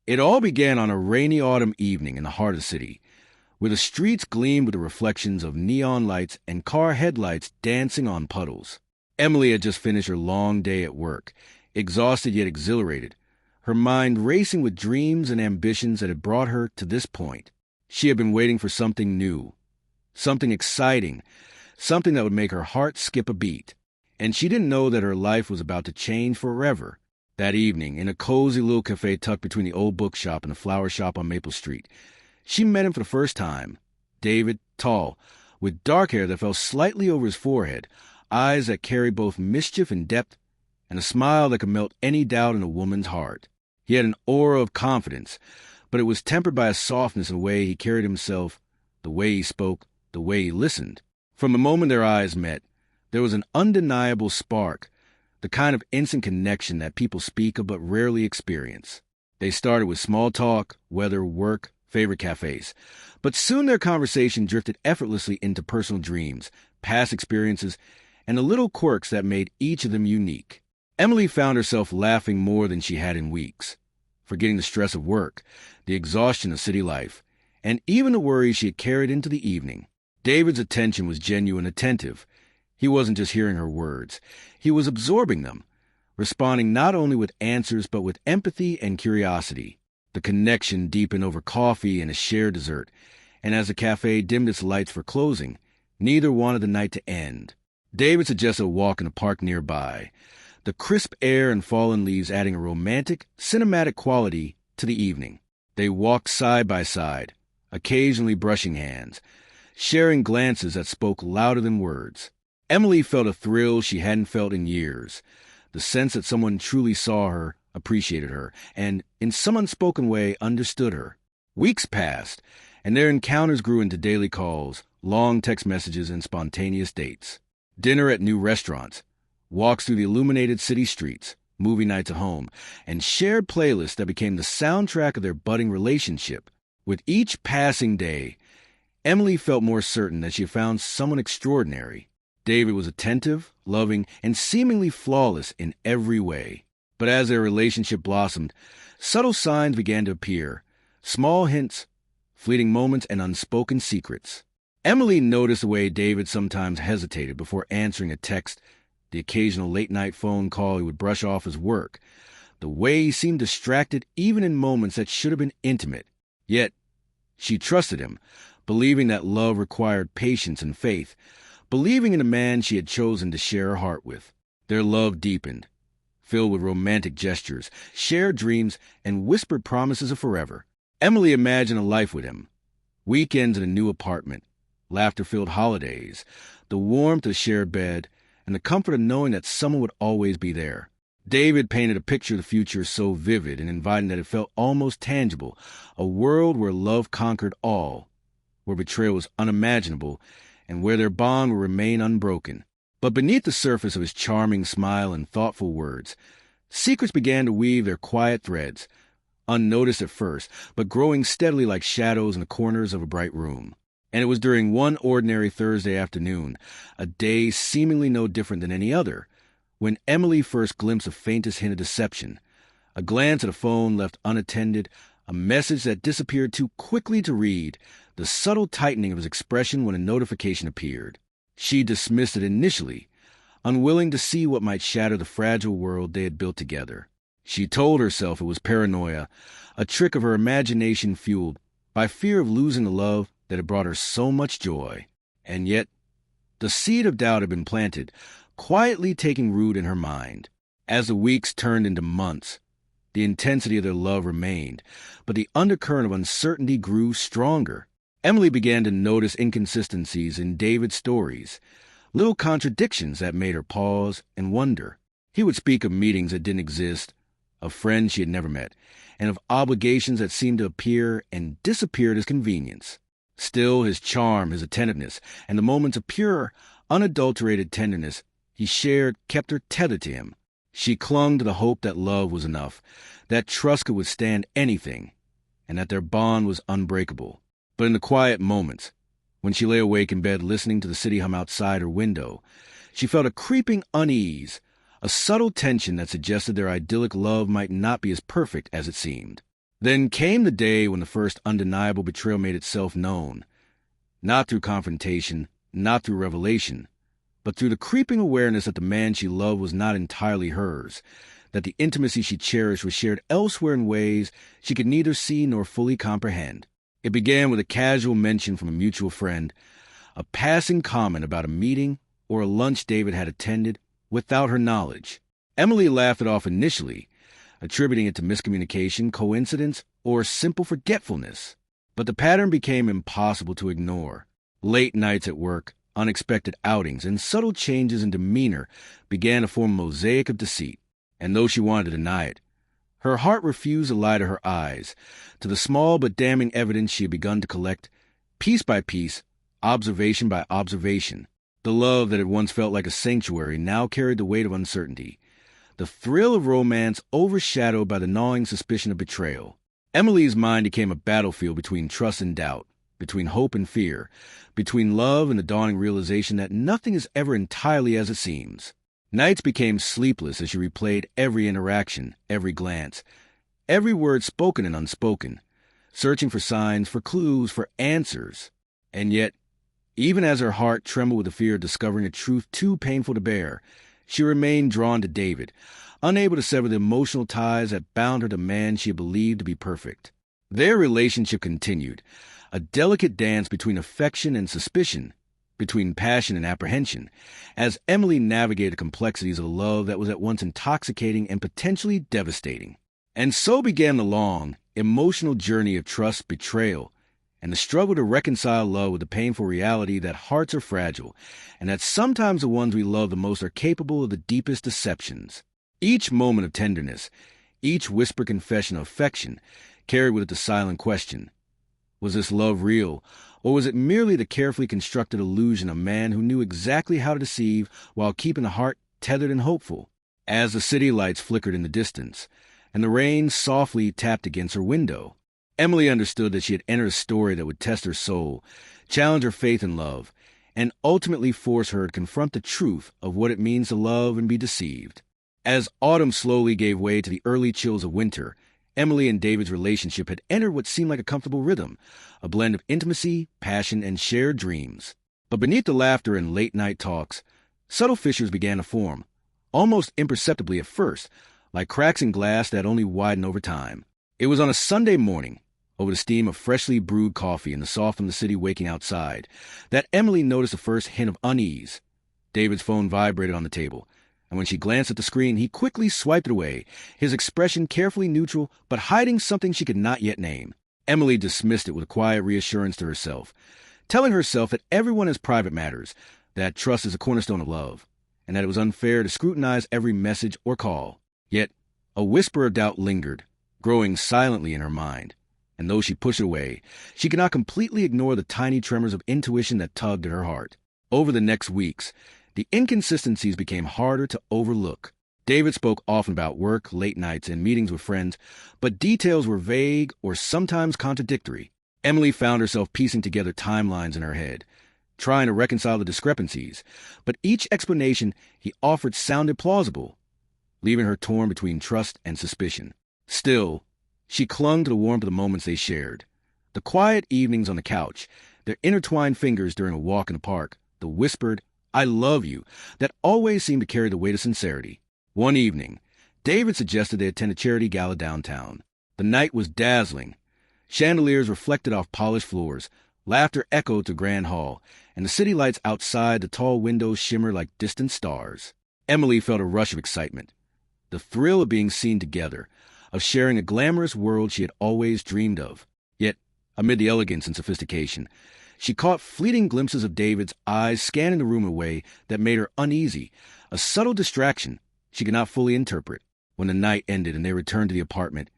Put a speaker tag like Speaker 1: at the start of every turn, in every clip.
Speaker 1: It all began on a rainy autumn evening in the heart of the city, where the streets gleamed with the reflections of neon lights and car headlights dancing on puddles. Emily had just finished her long day at work, exhausted yet exhilarated, her mind racing with dreams and ambitions that had brought her to this point. She had been waiting for something new, something exciting, something that would make her heart skip a beat. And she didn't know that her life was about to change forever. That evening, in a cozy little cafe tucked between the old bookshop and the flower shop on Maple Street, she met him for the first time. David, tall, with dark hair that fell slightly over his forehead, eyes that carried both mischief and depth, and a smile that could melt any doubt in a woman's heart. He had an aura of confidence, but it was tempered by a softness in the way he carried himself, the way he spoke, the way he listened. From the moment their eyes met, there was an undeniable spark, the kind of instant connection that people speak of but rarely experience. They started with small talk, weather, work, favorite cafes, but soon their conversation drifted effortlessly into personal dreams, past experiences, and the little quirks that made each of them unique. Emily found herself laughing more than she had in weeks, forgetting the stress of work, the exhaustion of city life, and even the worries she had carried into the evening. David's attention was genuine, attentive. He wasn't just hearing her words. He was absorbing them, responding not only with answers but with empathy and curiosity. The connection deepened over coffee and a shared dessert, and as the cafe dimmed its lights for closing, neither wanted the night to end. David suggested a walk in the park nearby, the crisp air and fallen leaves adding a romantic, cinematic quality to the evening. They walked side by side, occasionally brushing hands, sharing glances that spoke louder than words. Emily felt a thrill she hadn't felt in years, the sense that someone truly saw her, appreciated her, and, in some unspoken way, understood her. Weeks passed, and their encounters grew into daily calls, long text messages, and spontaneous dates. Dinner at new restaurants, walks through the illuminated city streets, movie nights at home, and shared playlists that became the soundtrack of their budding relationship. With each passing day, Emily felt more certain that she had found someone extraordinary. David was attentive, loving, and seemingly flawless in every way. But as their relationship blossomed, subtle signs began to appear, small hints, fleeting moments, and unspoken secrets. Emily noticed the way David sometimes hesitated before answering a text, the occasional late-night phone call he would brush off as work, the way he seemed distracted even in moments that should have been intimate. Yet, she trusted him, believing that love required patience and faith, believing in the man she had chosen to share her heart with. Their love deepened, filled with romantic gestures, shared dreams, and whispered promises of forever. Emily imagined a life with him, weekends in a new apartment, laughter-filled holidays, the warmth of a shared bed, and the comfort of knowing that someone would always be there. David painted a picture of the future so vivid and inviting that it felt almost tangible, a world where love conquered all, where betrayal was unimaginable, and where their bond would remain unbroken. But beneath the surface of his charming smile and thoughtful words, secrets began to weave their quiet threads, unnoticed at first, but growing steadily like shadows in the corners of a bright room. And it was during one ordinary Thursday afternoon, a day seemingly no different than any other, when Emily first glimpsed the faintest hint of deception, a glance at a phone left unattended, a message that disappeared too quickly to read, the subtle tightening of his expression when a notification appeared. She dismissed it initially, unwilling to see what might shatter the fragile world they had built together. She told herself it was paranoia, a trick of her imagination fueled by fear of losing the love that had brought her so much joy. And yet, the seed of doubt had been planted, quietly taking root in her mind. As the weeks turned into months, the intensity of their love remained, but the undercurrent of uncertainty grew stronger. Emily began to notice inconsistencies in David's stories, little contradictions that made her pause and wonder. He would speak of meetings that didn't exist, of friends she had never met, and of obligations that seemed to appear and disappear at his convenience. Still, his charm, his attentiveness, and the moments of pure, unadulterated tenderness he shared kept her tethered to him. She clung to the hope that love was enough, that trust could withstand anything, and that their bond was unbreakable. But in the quiet moments, when she lay awake in bed listening to the city hum outside her window, she felt a creeping unease, a subtle tension that suggested their idyllic love might not be as perfect as it seemed. Then came the day when the first undeniable betrayal made itself known, not through confrontation, not through revelation, but through the creeping awareness that the man she loved was not entirely hers, that the intimacy she cherished was shared elsewhere in ways she could neither see nor fully comprehend. It began with a casual mention from a mutual friend, a passing comment about a meeting or a lunch David had attended without her knowledge. Emily laughed it off initially, attributing it to miscommunication, coincidence, or simple forgetfulness. But the pattern became impossible to ignore. Late nights at work, unexpected outings, and subtle changes in demeanor began to form a mosaic of deceit. And though she wanted to deny it, her heart refused to lie to her eyes, to the small but damning evidence she had begun to collect, piece by piece, observation by observation. The love that had once felt like a sanctuary now carried the weight of uncertainty, the thrill of romance overshadowed by the gnawing suspicion of betrayal. Emily's mind became a battlefield between trust and doubt, between hope and fear, between love and the dawning realization that nothing is ever entirely as it seems. Nights became sleepless as she replayed every interaction, every glance, every word spoken and unspoken, searching for signs, for clues, for answers. And yet, even as her heart trembled with the fear of discovering a truth too painful to bear, she remained drawn to David, unable to sever the emotional ties that bound her to the man she had believed to be perfect. Their relationship continued, a delicate dance between affection and suspicion, between passion and apprehension, as Emily navigated the complexities of a love that was at once intoxicating and potentially devastating. And so began the long, emotional journey of trust, betrayal, and the struggle to reconcile love with the painful reality that hearts are fragile, and that sometimes the ones we love the most are capable of the deepest deceptions. Each moment of tenderness, each whispered confession of affection, carried with it the silent question, was this love real, or was it merely the carefully constructed illusion of a man who knew exactly how to deceive while keeping the heart tethered and hopeful? As the city lights flickered in the distance, and the rain softly tapped against her window, Emily understood that she had entered a story that would test her soul, challenge her faith in love, and ultimately force her to confront the truth of what it means to love and be deceived. As autumn slowly gave way to the early chills of winter, Emily and David's relationship had entered what seemed like a comfortable rhythm, a blend of intimacy, passion, and shared dreams. But beneath the laughter and late-night talks, subtle fissures began to form, almost imperceptibly at first, like cracks in glass that only widen over time. It was on a Sunday morning, over the steam of freshly brewed coffee and the soft from the city waking outside, that Emily noticed the first hint of unease. David's phone vibrated on the table, and when she glanced at the screen, he quickly swiped it away, his expression carefully neutral, but hiding something she could not yet name. Emily dismissed it with a quiet reassurance to herself, telling herself that everyone has private matters, that trust is a cornerstone of love, and that it was unfair to scrutinize every message or call. Yet, a whisper of doubt lingered, growing silently in her mind. And though she pushed it away, she could not completely ignore the tiny tremors of intuition that tugged at her heart. Over the next weeks, the inconsistencies became harder to overlook. David spoke often about work, late nights, and meetings with friends, but details were vague or sometimes contradictory. Emily found herself piecing together timelines in her head, trying to reconcile the discrepancies, but each explanation he offered sounded plausible, leaving her torn between trust and suspicion. Still, she clung to the warmth of the moments they shared. The quiet evenings on the couch, their intertwined fingers during a walk in the park, the whispered, "I love you," that always seemed to carry the weight of sincerity. One evening, David suggested they attend a charity gala downtown. The night was dazzling. Chandeliers reflected off polished floors, laughter echoed to Grand Hall, and the city lights outside the tall windows shimmered like distant stars. Emily felt a rush of excitement, the thrill of being seen together, of sharing a glamorous world she had always dreamed of. Yet, amid the elegance and sophistication, she caught fleeting glimpses of David's eyes scanning the room in a way that made her uneasy, a subtle distraction she could not fully interpret. When the night ended and they returned to the apartment,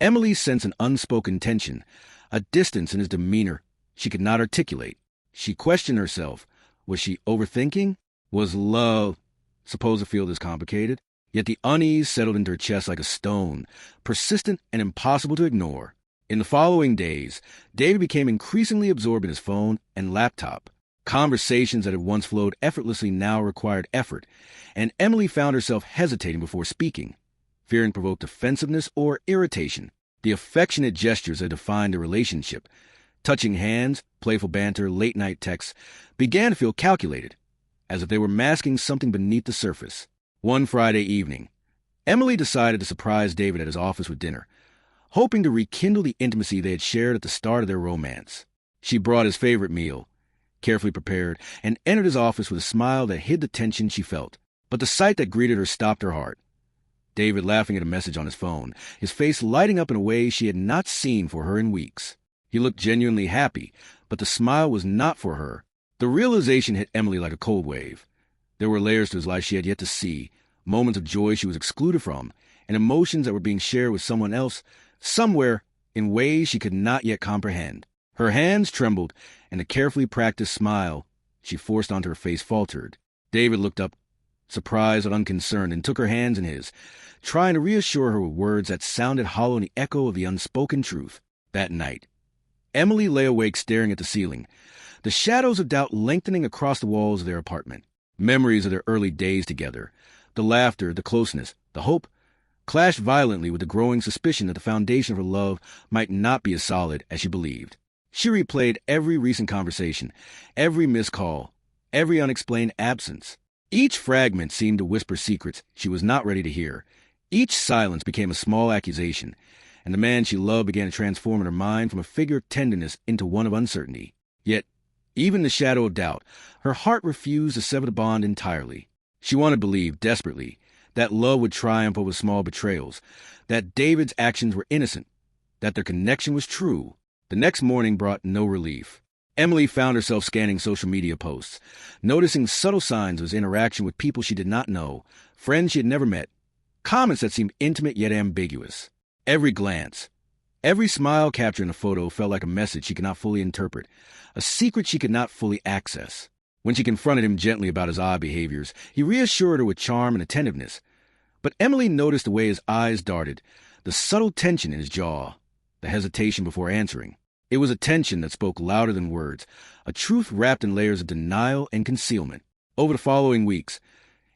Speaker 1: Emily sensed an unspoken tension, a distance in his demeanor she could not articulate. She questioned herself. Was she overthinking? Was love supposed to feel this complicated? Yet the unease settled into her chest like a stone, persistent and impossible to ignore. In the following days, David became increasingly absorbed in his phone and laptop. Conversations that had once flowed effortlessly now required effort, and Emily found herself hesitating before speaking, fearing provoked offensiveness or irritation. The affectionate gestures that defined the relationship, touching hands, playful banter, late-night texts, began to feel calculated, as if they were masking something beneath the surface. One Friday evening, Emily decided to surprise David at his office with dinner, hoping to rekindle the intimacy they had shared at the start of their romance. She brought his favorite meal, carefully prepared, and entered his office with a smile that hid the tension she felt. But the sight that greeted her stopped her heart. David laughing at a message on his phone, his face lighting up in a way she had not seen for her in weeks. He looked genuinely happy, but the smile was not for her. The realization hit Emily like a cold wave. There were layers to his life she had yet to see, moments of joy she was excluded from, and emotions that were being shared with someone else, somewhere, in ways she could not yet comprehend. Her hands trembled, and the carefully practiced smile she forced onto her face faltered. David looked up, surprised but unconcerned, and took her hands in his, trying to reassure her with words that sounded hollow in the echo of the unspoken truth. That night, Emily lay awake staring at the ceiling, the shadows of doubt lengthening across the walls of their apartment. Memories of their early days together, the laughter, the closeness, the hope, clashed violently with the growing suspicion that the foundation of her love might not be as solid as she believed. She replayed every recent conversation, every missed call, every unexplained absence. Each fragment seemed to whisper secrets she was not ready to hear. Each silence became a small accusation, and the man she loved began to transform in her mind from a figure of tenderness into one of uncertainty. Yet, even in the shadow of doubt, her heart refused to sever the bond entirely. She wanted to believe, desperately, that love would triumph over small betrayals, that David's actions were innocent, that their connection was true. The next morning brought no relief. Emily found herself scanning social media posts, noticing subtle signs of his interaction with people she did not know, friends she had never met, comments that seemed intimate yet ambiguous. Every glance, every smile captured in a photo felt like a message she could not fully interpret, a secret she could not fully access. When she confronted him gently about his odd behaviors, he reassured her with charm and attentiveness. But Emily noticed the way his eyes darted, the subtle tension in his jaw, the hesitation before answering. It was a tension that spoke louder than words, a truth wrapped in layers of denial and concealment. Over the following weeks,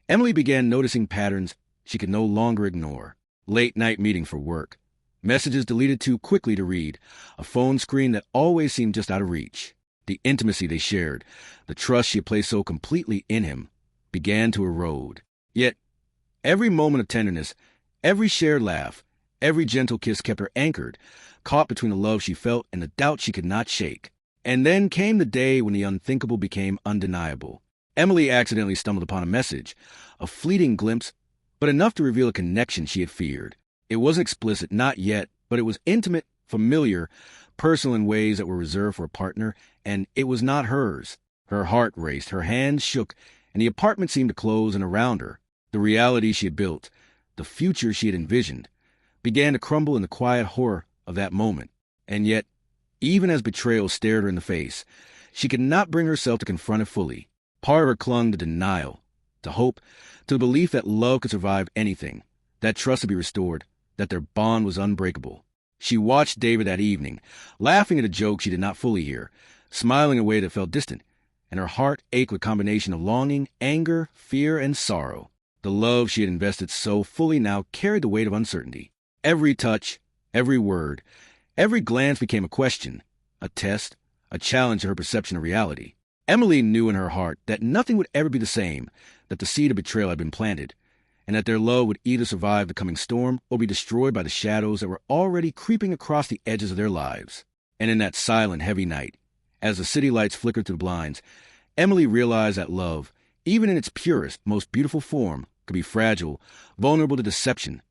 Speaker 1: Emily began noticing patterns she could no longer ignore. Late-night meetings for work, messages deleted too quickly to read, a phone screen that always seemed just out of reach. The intimacy they shared, the trust she had placed so completely in him, began to erode. Yet, every moment of tenderness, every shared laugh, every gentle kiss kept her anchored, caught between the love she felt and the doubt she could not shake. And then came the day when the unthinkable became undeniable. Emily accidentally stumbled upon a message, a fleeting glimpse, but enough to reveal a connection she had feared. It wasn't explicit, not yet, but it was intimate, familiar, personal in ways that were reserved for a partner, and it was not hers. Her heart raced, her hands shook, and the apartment seemed to close in around her. The reality she had built, the future she had envisioned, began to crumble in the quiet horror of that moment. And yet, even as betrayal stared her in the face, she could not bring herself to confront it fully. Part of her clung to denial, to hope, to the belief that love could survive anything, that trust could be restored, that their bond was unbreakable. She watched David that evening, laughing at a joke she did not fully hear, smiling in a way that felt distant, and her heart ached with a combination of longing, anger, fear, and sorrow. The love she had invested so fully now carried the weight of uncertainty. Every touch, every word, every glance became a question, a test, a challenge to her perception of reality. Emily knew in her heart that nothing would ever be the same, that the seed of betrayal had been planted, and that their love would either survive the coming storm or be destroyed by the shadows that were already creeping across the edges of their lives. And in that silent, heavy night, as the city lights flickered through the blinds, Emily realized that love, even in its purest, most beautiful form, could be fragile, vulnerable to deception,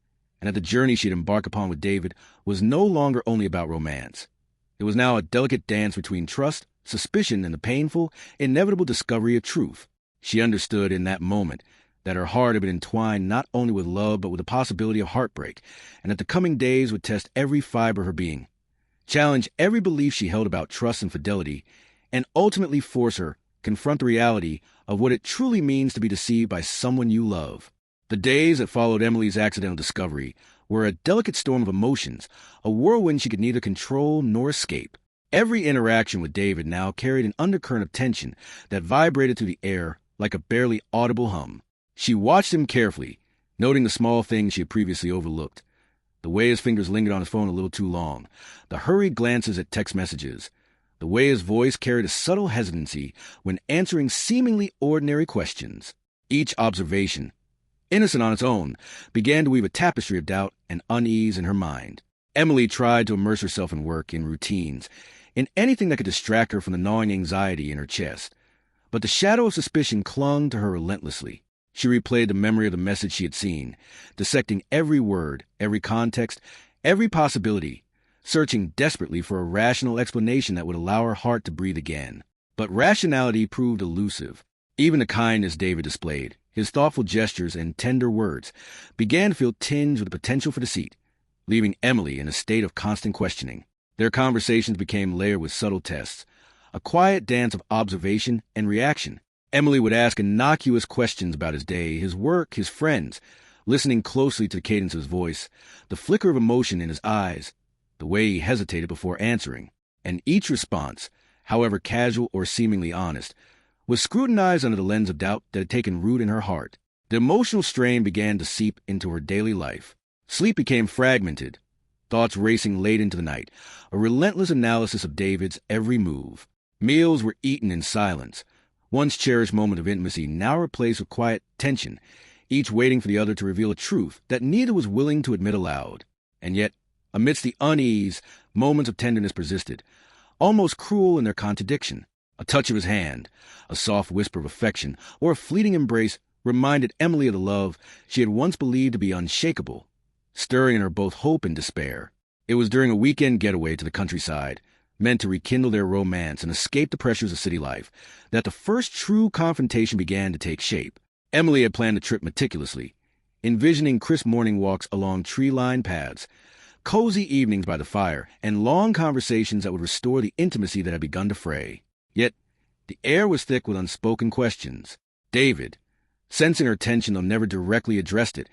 Speaker 1: and that the journey she had embarked upon with David was no longer only about romance. It was now a delicate dance between trust, suspicion, and the painful, inevitable discovery of truth. She understood in that moment that her heart had been entwined not only with love but with the possibility of heartbreak, and that the coming days would test every fiber of her being, challenge every belief she held about trust and fidelity, and ultimately force her confront the reality of what it truly means to be deceived by someone you love. The days that followed Emily's accidental discovery were a delicate storm of emotions, a whirlwind she could neither control nor escape. Every interaction with David now carried an undercurrent of tension that vibrated through the air like a barely audible hum. She watched him carefully, noting the small things she had previously overlooked. The way his fingers lingered on his phone a little too long, the hurried glances at text messages, the way his voice carried a subtle hesitancy when answering seemingly ordinary questions. Each observation, innocent on its own, began to weave a tapestry of doubt and unease in her mind. Emily tried to immerse herself in work, in routines, in anything that could distract her from the gnawing anxiety in her chest. But the shadow of suspicion clung to her relentlessly. She replayed the memory of the message she had seen, dissecting every word, every context, every possibility, searching desperately for a rational explanation that would allow her heart to breathe again. But rationality proved elusive. Even the kindness David displayed, his thoughtful gestures and tender words, began to feel tinged with the potential for deceit, leaving Emily in a state of constant questioning. Their conversations became layered with subtle tests, a quiet dance of observation and reaction. Emily would ask innocuous questions about his day, his work, his friends, listening closely to the cadence of his voice, the flicker of emotion in his eyes, the way he hesitated before answering. And each response, however casual or seemingly honest, was scrutinized under the lens of doubt that had taken root in her heart. The emotional strain began to seep into her daily life. Sleep became fragmented, thoughts racing late into the night, a relentless analysis of David's every move. Meals were eaten in silence, once cherished moment of intimacy now replaced with quiet tension, each waiting for the other to reveal a truth that neither was willing to admit aloud. And yet, amidst the unease, moments of tenderness persisted, almost cruel in their contradiction. A touch of his hand, a soft whisper of affection, or a fleeting embrace reminded Emily of the love she had once believed to be unshakable, stirring in her both hope and despair. It was during a weekend getaway to the countryside, meant to rekindle their romance and escape the pressures of city life, that the first true confrontation began to take shape. Emily had planned the trip meticulously, envisioning crisp morning walks along tree-lined paths, cozy evenings by the fire, and long conversations that would restore the intimacy that had begun to fray. Yet, the air was thick with unspoken questions. David, sensing her tension though never directly addressed it,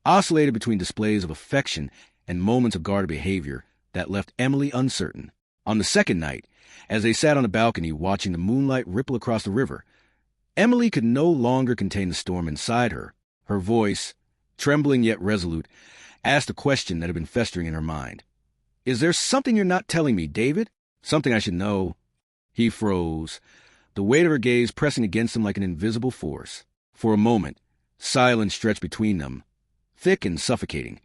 Speaker 1: oscillated between displays of affection and moments of guarded behavior that left Emily uncertain. On the second night, as they sat on the balcony watching the moonlight ripple across the river, Emily could no longer contain the storm inside her. Her voice, trembling yet resolute, asked a question that had been festering in her mind. "Is there something you're not telling me, David? Something I should know?" He froze, the weight of her gaze pressing against him like an invisible force. For a moment, silence stretched between them, thick and suffocating,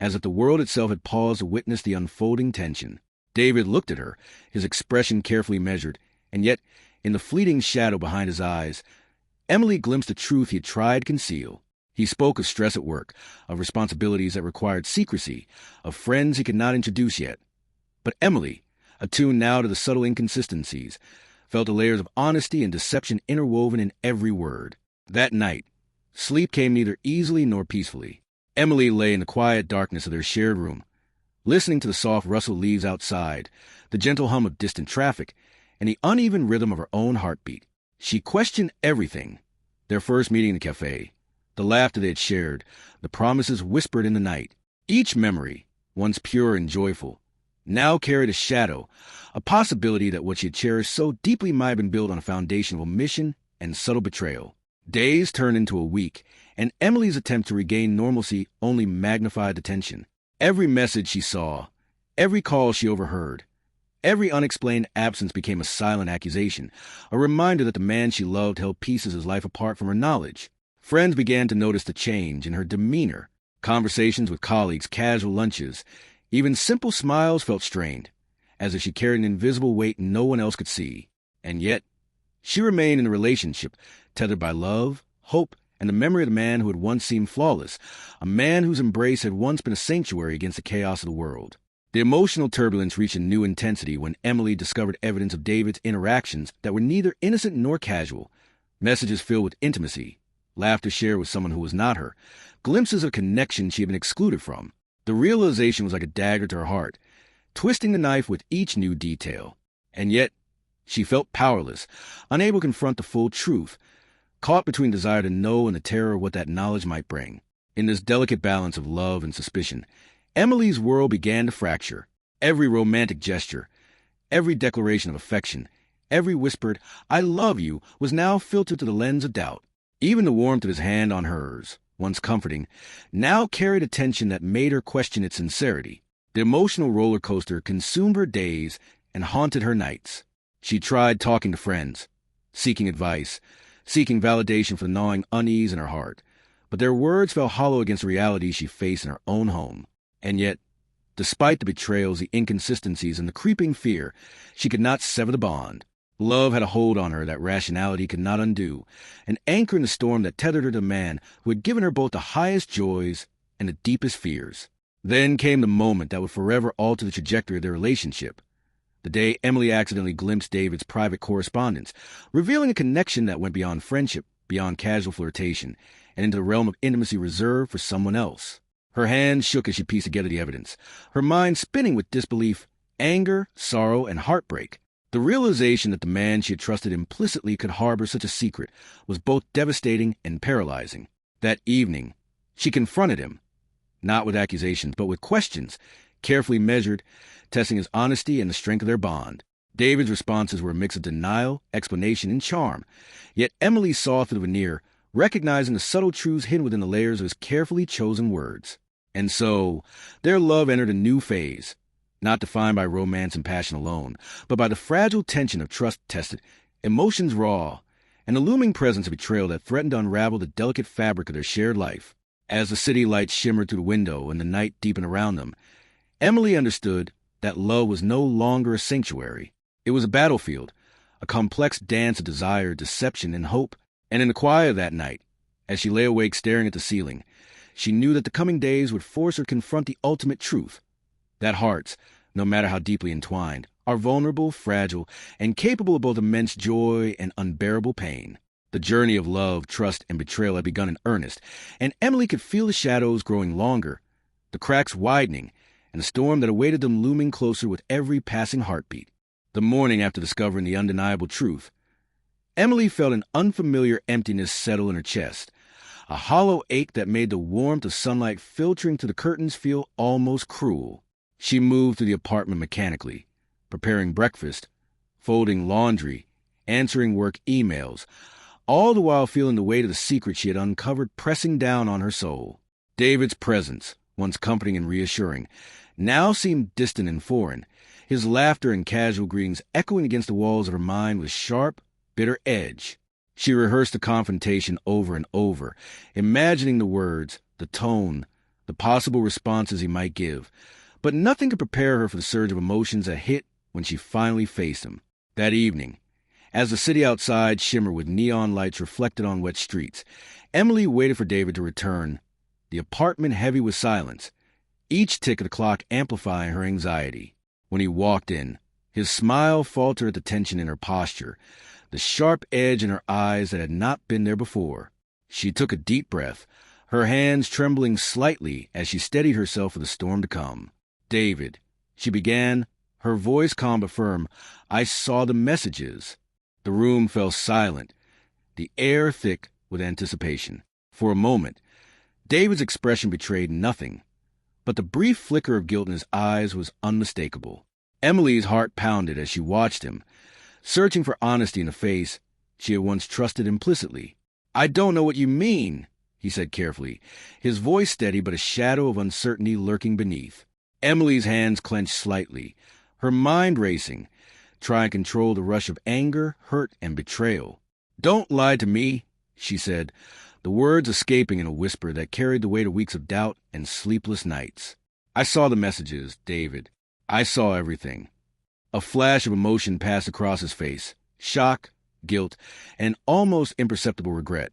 Speaker 1: as if the world itself had paused to witness the unfolding tension. David looked at her, his expression carefully measured, and yet, in the fleeting shadow behind his eyes, Emily glimpsed the truth he had tried to conceal. He spoke of stress at work, of responsibilities that required secrecy, of friends he could not introduce yet. But Emily, attuned now to the subtle inconsistencies, felt the layers of honesty and deception interwoven in every word. That night, sleep came neither easily nor peacefully. Emily lay in the quiet darkness of their shared room, listening to the soft rustle of leaves outside, the gentle hum of distant traffic, and the uneven rhythm of her own heartbeat. She questioned everything: their first meeting in the cafe, the laughter they had shared, the promises whispered in the night. Each memory, once pure and joyful, now carried a shadow, a possibility that what she had cherished so deeply might have been built on a foundation of omission and subtle betrayal. Days turned into a week, and Emily's attempt to regain normalcy only magnified the tension. Every message she saw, every call she overheard, every unexplained absence became a silent accusation, a reminder that the man she loved held pieces of his life apart from her knowledge. Friends began to notice the change in her demeanor. Conversations with colleagues, casual lunches, even simple smiles felt strained, as if she carried an invisible weight no one else could see. And yet, she remained in a relationship tethered by love, hope, and the memory of the man who had once seemed flawless, a man whose embrace had once been a sanctuary against the chaos of the world. The emotional turbulence reached a new intensity when Emily discovered evidence of David's interactions that were neither innocent nor casual. Messages filled with intimacy, laughter shared with someone who was not her, glimpses of connection she had been excluded from. The realization was like a dagger to her heart, twisting the knife with each new detail. And yet, she felt powerless, unable to confront the full truth, caught between desire to know and the terror of what that knowledge might bring. In this delicate balance of love and suspicion, Emily's world began to fracture. Every romantic gesture, every declaration of affection, every whispered, "I love you," was now filtered through the lens of doubt. Even the warmth of his hand on hers, once comforting, now carried a tension that made her question its sincerity. The emotional roller coaster consumed her days and haunted her nights. She tried talking to friends, seeking advice, seeking validation for the gnawing unease in her heart, but their words fell hollow against the reality she faced in her own home. And yet, despite the betrayals, the inconsistencies, and the creeping fear, she could not sever the bond. Love had a hold on her that rationality could not undo, an anchor in the storm that tethered her to a man who had given her both the highest joys and the deepest fears. Then came the moment that would forever alter the trajectory of their relationship. The day Emily accidentally glimpsed David's private correspondence, revealing a connection that went beyond friendship, beyond casual flirtation, and into the realm of intimacy reserved for someone else. Her hands shook as she pieced together the evidence, her mind spinning with disbelief, anger, sorrow, and heartbreak. The realization that the man she had trusted implicitly could harbor such a secret was both devastating and paralyzing. That evening, she confronted him, not with accusations, but with questions, carefully measured, testing his honesty and the strength of their bond. David's responses were a mix of denial, explanation, and charm, yet Emily saw through the veneer, recognizing the subtle truths hidden within the layers of his carefully chosen words. And so, their love entered a new phase, not defined by romance and passion alone, but by the fragile tension of trust-tested, emotions raw, and the looming presence of betrayal that threatened to unravel the delicate fabric of their shared life. As the city lights shimmered through the window and the night deepened around them, Emily understood that love was no longer a sanctuary. It was a battlefield, a complex dance of desire, deception, and hope. And in the quiet of that night, as she lay awake staring at the ceiling, she knew that the coming days would force her to confront the ultimate truth, that hearts, no matter how deeply entwined, are vulnerable, fragile, and capable of both immense joy and unbearable pain. The journey of love, trust, and betrayal had begun in earnest, and Emily could feel the shadows growing longer, the cracks widening, and the storm that awaited them looming closer with every passing heartbeat. The morning after discovering the undeniable truth, Emily felt an unfamiliar emptiness settle in her chest, a hollow ache that made the warmth of sunlight filtering through the curtains feel almost cruel. She moved through the apartment mechanically, preparing breakfast, folding laundry, answering work emails, all the while feeling the weight of the secret she had uncovered pressing down on her soul. David's presence, once comforting and reassuring, now seemed distant and foreign, his laughter and casual greetings echoing against the walls of her mind with sharp, bitter edge. She rehearsed the confrontation over and over, imagining the words, the tone, the possible responses he might give, but nothing could prepare her for the surge of emotions that hit when she finally faced him. That evening, as the city outside shimmered with neon lights reflected on wet streets, Emily waited for David to return, the apartment heavy with silence, each tick of the clock amplifying her anxiety. When he walked in, his smile faltered at the tension in her posture, the sharp edge in her eyes that had not been there before. She took a deep breath, her hands trembling slightly as she steadied herself for the storm to come. "David," she began, her voice calm but firm, "I saw the messages." The room fell silent, the air thick with anticipation. For a moment, David's expression betrayed nothing, but the brief flicker of guilt in his eyes was unmistakable. Emily's heart pounded as she watched him, searching for honesty in a face she had once trusted implicitly. "I don't know what you mean," he said carefully, his voice steady but a shadow of uncertainty lurking beneath. Emily's hands clenched slightly, her mind racing, trying to control the rush of anger, hurt, and betrayal. "Don't lie to me," she said, the words escaping in a whisper that carried the weight of weeks of doubt and sleepless nights. "I saw the messages, David. I saw everything." A flash of emotion passed across his face, shock, guilt, and almost imperceptible regret.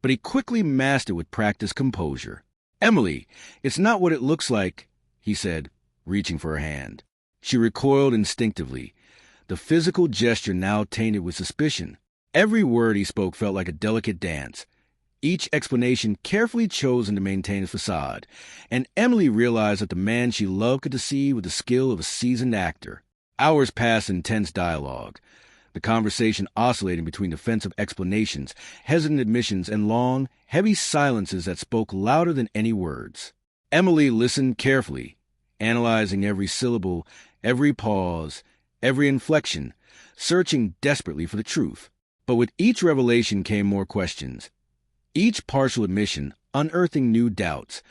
Speaker 1: But he quickly mastered with practiced composure. "Emily, it's not what it looks like," he said, reaching for her hand. She recoiled instinctively, the physical gesture now tainted with suspicion. Every word he spoke felt like a delicate dance, each explanation carefully chosen to maintain his facade, and Emily realized that the man she loved could deceive with the skill of a seasoned actor. Hours passed in tense dialogue, the conversation oscillating between defensive explanations, hesitant admissions, and long, heavy silences that spoke louder than any words. Emily listened carefully, analyzing every syllable, every pause, every inflection, searching desperately for the truth. But with each revelation came more questions, each partial admission unearthing new doubts,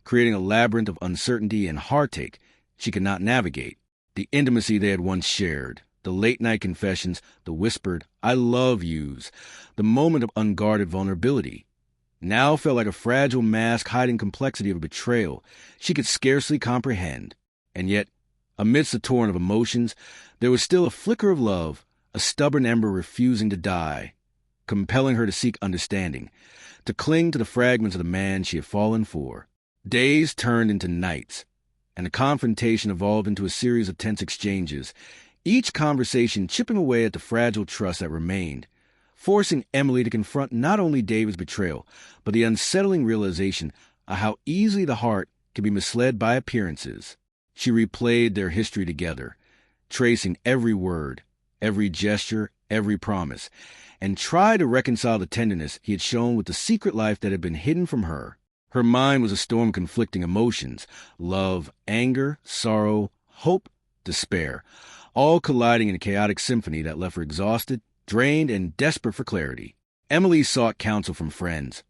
Speaker 1: creating a labyrinth of uncertainty and heartache she could not navigate. The intimacy they had once shared, the late-night confessions, the whispered, "I love yous," the moment of unguarded vulnerability, now felt like a fragile mask hiding complexity of a betrayal she could scarcely comprehend. And yet, amidst the torrent of emotions, there was still a flicker of love, a stubborn ember refusing to die, compelling her to seek understanding, to cling to the fragments of the man she had fallen for. Days turned into nights, and the confrontation evolved into a series of tense exchanges, each conversation chipping away at the fragile trust that remained, forcing Emily to confront not only David's betrayal, but the unsettling realization of how easily the heart can be misled by appearances. She replayed their history together, tracing every word, every gesture, every promise, and tried to reconcile the tenderness he had shown with the secret life that had been hidden from her. Her mind was a storm of conflicting emotions: love, anger, sorrow, hope, despair, all colliding in a chaotic symphony that left her exhausted, drained, and desperate for clarity. Emily sought counsel from friends,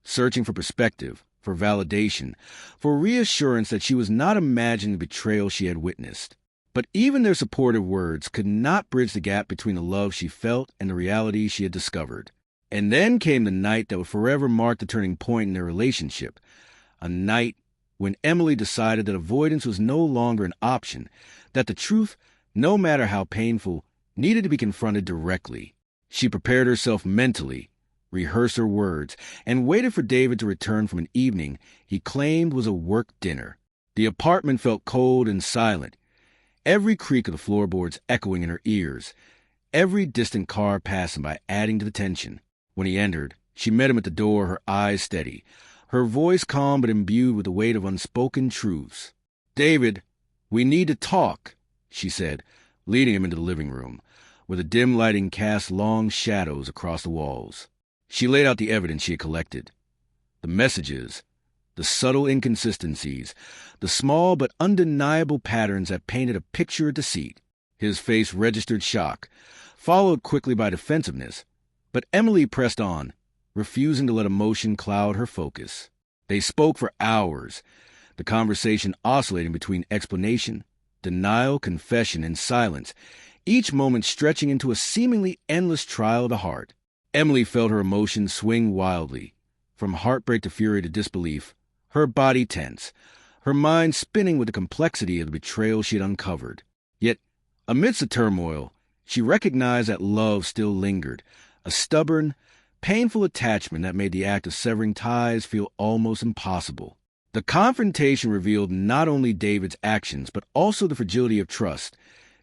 Speaker 1: searching for perspective, for validation, for reassurance that she was not imagining the betrayal she had witnessed. But even their supportive words could not bridge the gap between the love she felt and the reality she had discovered. And then came the night that would forever mark the turning point in their relationship, a night when Emily decided that avoidance was no longer an option, that the truth, no matter how painful, needed to be confronted directly. She prepared herself mentally, rehearsed her words, and waited for David to return from an evening he claimed was a work dinner. The apartment felt cold and silent, every creak of the floorboards echoing in her ears, every distant car passing by adding to the tension. When he entered, she met him at the door, her eyes steady, her voice calm but imbued with the weight of unspoken truths. "David, we need to talk," she said, leading him into the living room, where the dim lighting cast long shadows across the walls. She laid out the evidence she had collected, the messages, the subtle inconsistencies, the small but undeniable patterns that painted a picture of deceit. His face registered shock, followed quickly by defensiveness, but Emily pressed on, refusing to let emotion cloud her focus. They spoke for hours, the conversation oscillating between explanation, denial, confession, and silence, each moment stretching into a seemingly endless trial of the heart. Emily felt her emotions swing wildly, from heartbreak to fury to disbelief, her body tense, her mind spinning with the complexity of the betrayal she had uncovered. Yet, amidst the turmoil, she recognized that love still lingered, a stubborn, painful attachment that made the act of severing ties feel almost impossible. The confrontation revealed not only David's actions, but also the fragility of trust,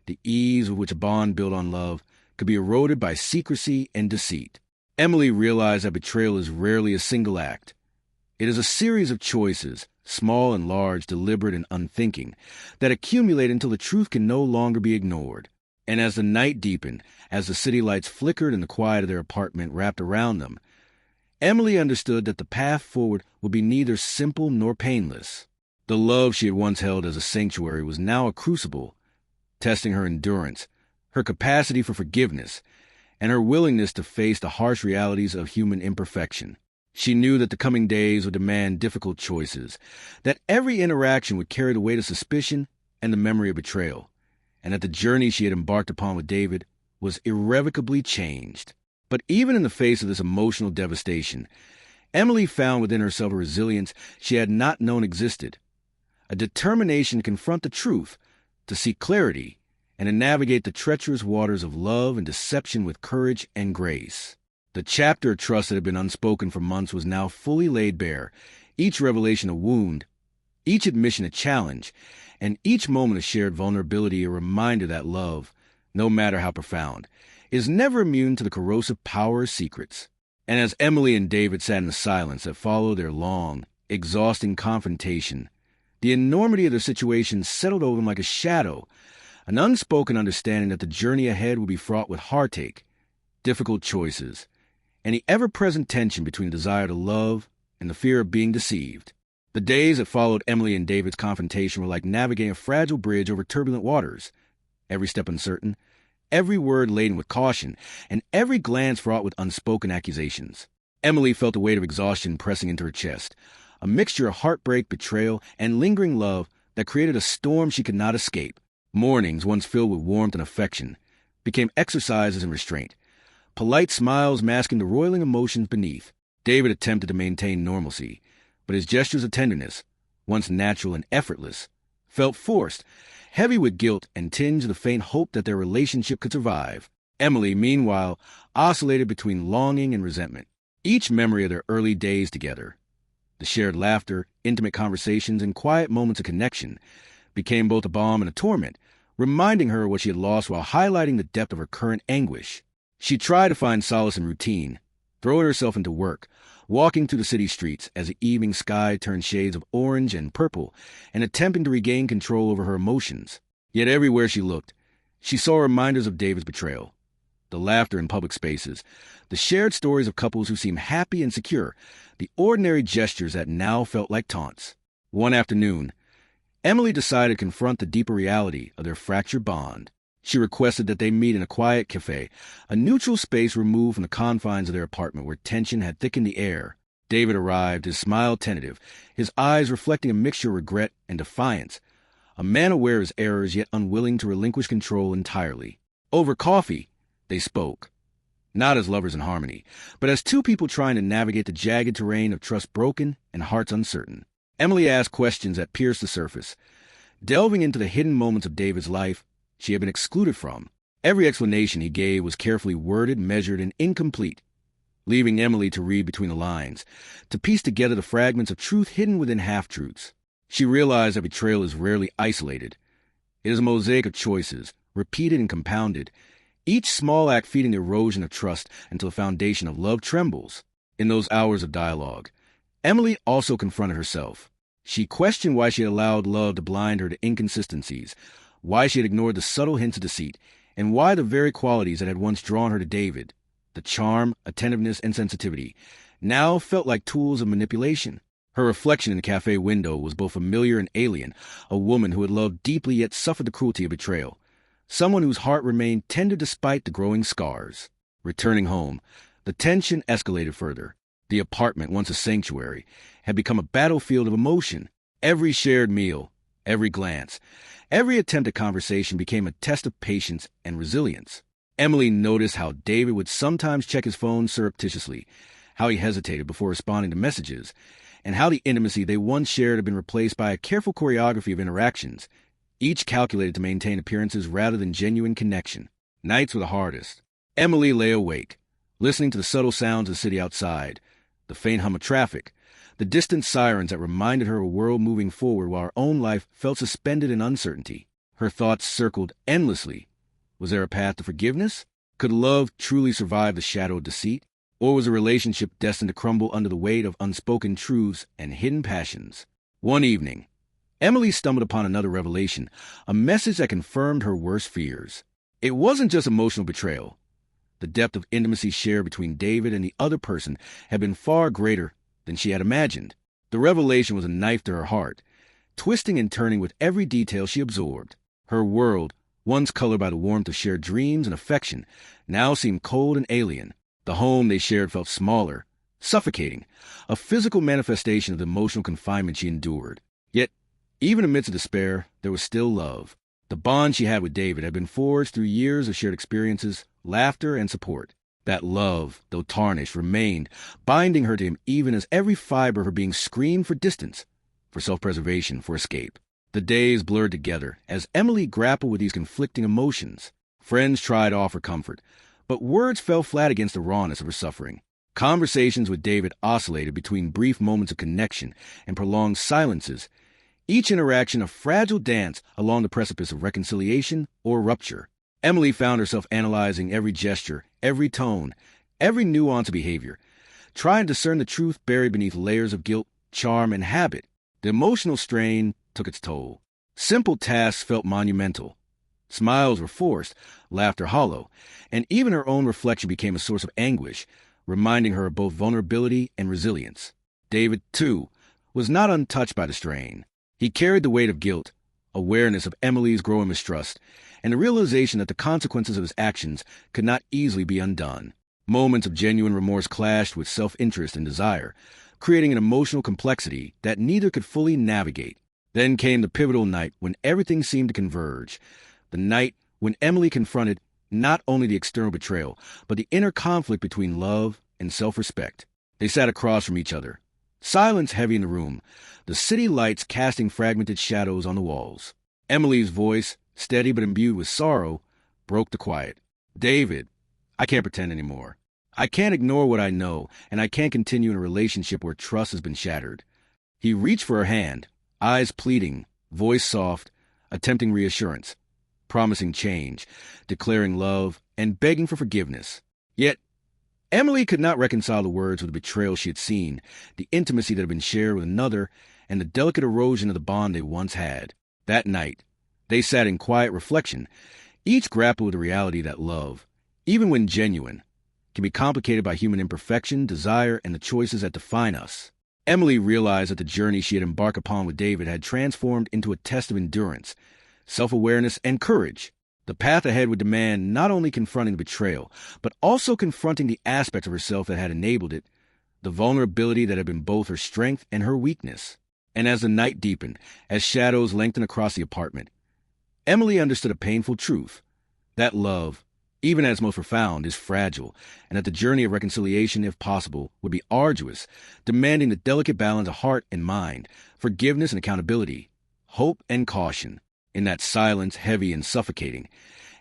Speaker 1: the ease with which a bond built on love could be eroded by secrecy and deceit. Emily realized that betrayal is rarely a single act. It is a series of choices, small and large, deliberate and unthinking, that accumulate until the truth can no longer be ignored. And as the night deepened, as the city lights flickered and the quiet of their apartment wrapped around them, Emily understood that the path forward would be neither simple nor painless. The love she had once held as a sanctuary was now a crucible, testing her endurance, her capacity for forgiveness, and her willingness to face the harsh realities of human imperfection. She knew that the coming days would demand difficult choices, that every interaction would carry the weight of suspicion and the memory of betrayal, and that the journey she had embarked upon with David was irrevocably changed. But even in the face of this emotional devastation, Emily found within herself a resilience she had not known existed, a determination to confront the truth, to seek clarity, and to navigate the treacherous waters of love and deception with courage and grace. The chapter of trust that had been unspoken for months was now fully laid bare, each revelation a wound, each admission a challenge, and each moment of shared vulnerability a reminder that love, no matter how profound, is never immune to the corrosive power of secrets. And as Emily and David sat in the silence that followed their long, exhausting confrontation, the enormity of their situation settled over them like a shadow, an unspoken understanding that the journey ahead would be fraught with heartache, difficult choices, and the ever-present tension between the desire to love and the fear of being deceived. The days that followed Emily and David's confrontation were like navigating a fragile bridge over turbulent waters, every step uncertain, every word laden with caution, and every glance fraught with unspoken accusations. Emily felt the weight of exhaustion pressing into her chest, a mixture of heartbreak, betrayal, and lingering love that created a storm she could not escape. Mornings, once filled with warmth and affection, became exercises in restraint, polite smiles masking the roiling emotions beneath. David attempted to maintain normalcy, but his gestures of tenderness, once natural and effortless, felt forced, heavy with guilt and tinged with the faint hope that their relationship could survive. Emily, meanwhile, oscillated between longing and resentment. Each memory of their early days together, the shared laughter, intimate conversations, and quiet moments of connection, became both a balm and a torment, reminding her of what she had lost while highlighting the depth of her current anguish. She tried to find solace in routine, throwing herself into work, walking through the city streets as the evening sky turned shades of orange and purple, and attempting to regain control over her emotions. Yet everywhere she looked, she saw reminders of David's betrayal. The laughter in public spaces, the shared stories of couples who seemed happy and secure, the ordinary gestures that now felt like taunts. One afternoon, Emily decided to confront the deeper reality of their fractured bond. She requested that they meet in a quiet cafe, a neutral space removed from the confines of their apartment where tension had thickened the air. David arrived, his smile tentative, his eyes reflecting a mixture of regret and defiance, a man aware of his errors yet unwilling to relinquish control entirely. Over coffee, they spoke, not as lovers in harmony, but as two people trying to navigate the jagged terrain of trust broken and hearts uncertain. Emily asked questions that pierced the surface, delving into the hidden moments of David's life she had been excluded from. Every explanation he gave was carefully worded, measured, and incomplete, leaving Emily to read between the lines, to piece together the fragments of truth hidden within half-truths. She realized that betrayal is rarely isolated. It is a mosaic of choices, repeated and compounded, each small act feeding the erosion of trust until the foundation of love trembles. In those hours of dialogue, Emily also confronted herself. She questioned why she had allowed love to blind her to inconsistencies, why she had ignored the subtle hints of deceit, and why the very qualities that had once drawn her to David, the charm, attentiveness, and sensitivity, now felt like tools of manipulation. Her reflection in the cafe window was both familiar and alien, a woman who had loved deeply yet suffered the cruelty of betrayal, someone whose heart remained tender despite the growing scars. Returning home, the tension escalated further. The apartment, once a sanctuary, had become a battlefield of emotion. Every shared meal, every glance, every attempt at conversation became a test of patience and resilience. Emily noticed how David would sometimes check his phone surreptitiously, how he hesitated before responding to messages, and how the intimacy they once shared had been replaced by a careful choreography of interactions, each calculated to maintain appearances rather than genuine connection. Nights were the hardest. Emily lay awake, listening to the subtle sounds of the city outside, the faint hum of traffic, the distant sirens that reminded her of a world moving forward while her own life felt suspended in uncertainty. Her thoughts circled endlessly. Was there a path to forgiveness? Could love truly survive the shadow of deceit? Or was a relationship destined to crumble under the weight of unspoken truths and hidden passions? One evening, Emily stumbled upon another revelation, a message that confirmed her worst fears. It wasn't just emotional betrayal. The depth of intimacy shared between David and the other person had been far greater than she had imagined. The revelation was a knife to her heart, twisting and turning with every detail she absorbed. Her world, once colored by the warmth of shared dreams and affection, now seemed cold and alien. The home they shared felt smaller, suffocating, a physical manifestation of the emotional confinement she endured. Yet, even amidst the despair, there was still love. The bond she had with David had been forged through years of shared experiences, laughter, and support. That love, though tarnished, remained, binding her to him even as every fiber of her being screamed for distance, for self-preservation, for escape. The days blurred together as Emily grappled with these conflicting emotions. Friends tried to offer comfort, but words fell flat against the rawness of her suffering. Conversations with David oscillated between brief moments of connection and prolonged silences, each interaction a fragile dance along the precipice of reconciliation or rupture. Emily found herself analyzing every gesture, every tone, every nuance of behavior, trying to discern the truth buried beneath layers of guilt, charm, and habit. The emotional strain took its toll. Simple tasks felt monumental. Smiles were forced, laughter hollow, and even her own reflection became a source of anguish, reminding her of both vulnerability and resilience. David, too, was not untouched by the strain. He carried the weight of guilt, awareness of Emily's growing mistrust, and the realization that the consequences of his actions could not easily be undone. Moments of genuine remorse clashed with self-interest and desire, creating an emotional complexity that neither could fully navigate. Then came the pivotal night when everything seemed to converge. The night when Emily confronted not only the external betrayal, but the inner conflict between love and self-respect. They sat across from each other, silence heavy in the room, the city lights casting fragmented shadows on the walls. Emily's voice, steady but imbued with sorrow, broke the quiet. "David, I can't pretend anymore. I can't ignore what I know, and I can't continue in a relationship where trust has been shattered." He reached for her hand, eyes pleading, voice soft, attempting reassurance, promising change, declaring love, and begging for forgiveness. Yet, Emily could not reconcile the words with the betrayal she had seen, the intimacy that had been shared with another, and the delicate erosion of the bond they once had. That night, they sat in quiet reflection, each grappled with the reality that love, even when genuine, can be complicated by human imperfection, desire, and the choices that define us. Emily realized that the journey she had embarked upon with David had transformed into a test of endurance, self-awareness, and courage. The path ahead would demand not only confronting the betrayal, but also confronting the aspects of herself that had enabled it, the vulnerability that had been both her strength and her weakness. And as the night deepened, as shadows lengthened across the apartment, Emily understood a painful truth, that love, even at its most profound, is fragile, and that the journey of reconciliation, if possible, would be arduous, demanding the delicate balance of heart and mind, forgiveness and accountability, hope and caution. In that silence, heavy and suffocating,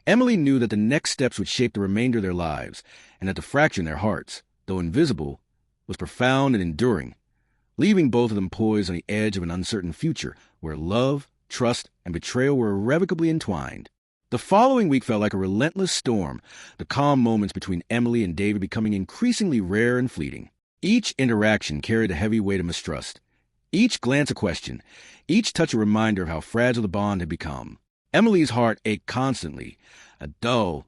Speaker 1: Emily knew that the next steps would shape the remainder of their lives, and that the fracture in their hearts, though invisible, was profound and enduring, leaving both of them poised on the edge of an uncertain future where love, trust, and betrayal were irrevocably entwined. The following week felt like a relentless storm, the calm moments between Emily and David becoming increasingly rare and fleeting. Each interaction carried the heavy weight of mistrust. Each glance a question, each touch a reminder of how fragile the bond had become. Emily's heart ached constantly, a dull,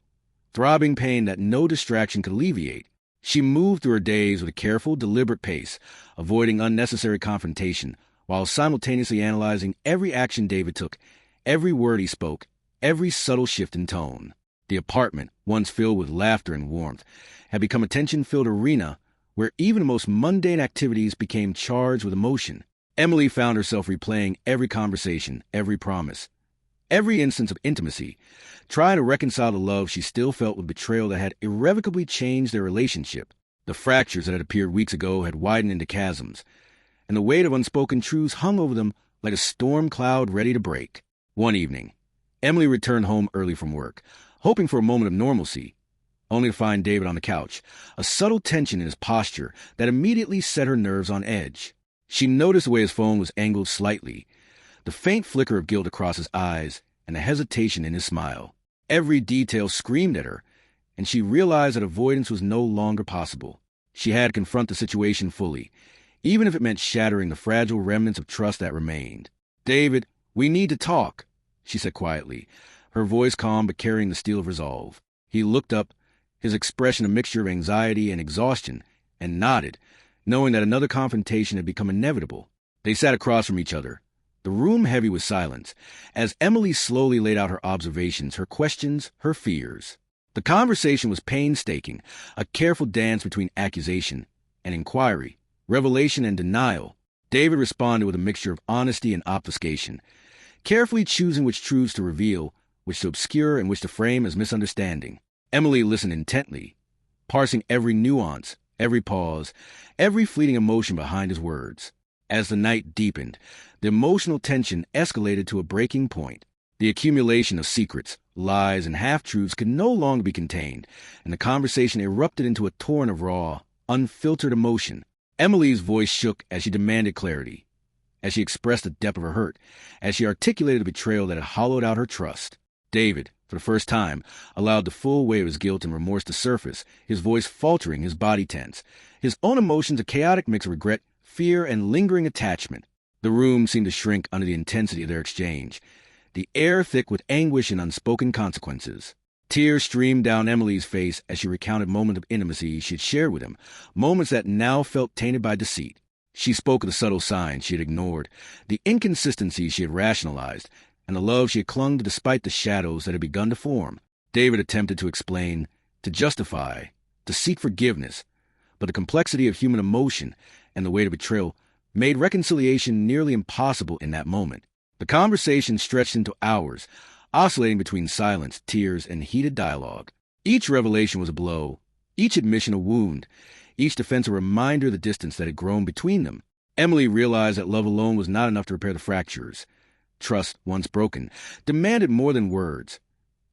Speaker 1: throbbing pain that no distraction could alleviate. She moved through her days with a careful, deliberate pace, avoiding unnecessary confrontation, while simultaneously analyzing every action David took, every word he spoke, every subtle shift in tone. The apartment, once filled with laughter and warmth, had become a tension-filled arena where even the most mundane activities became charged with emotion. Emily found herself replaying every conversation, every promise, every instance of intimacy, trying to reconcile the love she still felt with betrayal that had irrevocably changed their relationship. The fractures that had appeared weeks ago had widened into chasms, and the weight of unspoken truths hung over them like a storm cloud ready to break. One evening, Emily returned home early from work, hoping for a moment of normalcy, only to find David on the couch, a subtle tension in his posture that immediately set her nerves on edge. She noticed the way his phone was angled slightly, the faint flicker of guilt across his eyes, and the hesitation in his smile. Every detail screamed at her, and she realized that avoidance was no longer possible. She had to confront the situation fully, even if it meant shattering the fragile remnants of trust that remained. "David, we need to talk," she said quietly, her voice calm but carrying the steel of resolve. He looked up, his expression a mixture of anxiety and exhaustion, and nodded, knowing that another confrontation had become inevitable. They sat across from each other, the room heavy with silence, as Emily slowly laid out her observations, her questions, her fears. The conversation was painstaking, a careful dance between accusation and inquiry, revelation and denial. David responded with a mixture of honesty and obfuscation, carefully choosing which truths to reveal, which to obscure, and which to frame as misunderstanding. Emily listened intently, parsing every nuance, every pause, every fleeting emotion behind his words. As the night deepened, the emotional tension escalated to a breaking point. The accumulation of secrets, lies, and half-truths could no longer be contained, and the conversation erupted into a torrent of raw, unfiltered emotion. Emily's voice shook as she demanded clarity, as she expressed the depth of her hurt, as she articulated the betrayal that had hollowed out her trust. David, for the first time, allowed the full weight of his guilt and remorse to surface, his voice faltering, his body tense, his own emotions a chaotic mix of regret, fear, and lingering attachment. The room seemed to shrink under the intensity of their exchange, the air thick with anguish and unspoken consequences. Tears streamed down Emily's face as she recounted moments of intimacy she had shared with him, moments that now felt tainted by deceit. She spoke of the subtle signs she had ignored, the inconsistencies she had rationalized, and the love she had clung to despite the shadows that had begun to form. David attempted to explain, to justify, to seek forgiveness, but the complexity of human emotion and the weight of betrayal made reconciliation nearly impossible in that moment. The conversation stretched into hours, oscillating between silence, tears, and heated dialogue. Each revelation was a blow, each admission a wound, each defense a reminder of the distance that had grown between them. Emily realized that love alone was not enough to repair the fractures. Trust, once broken, demanded more than words.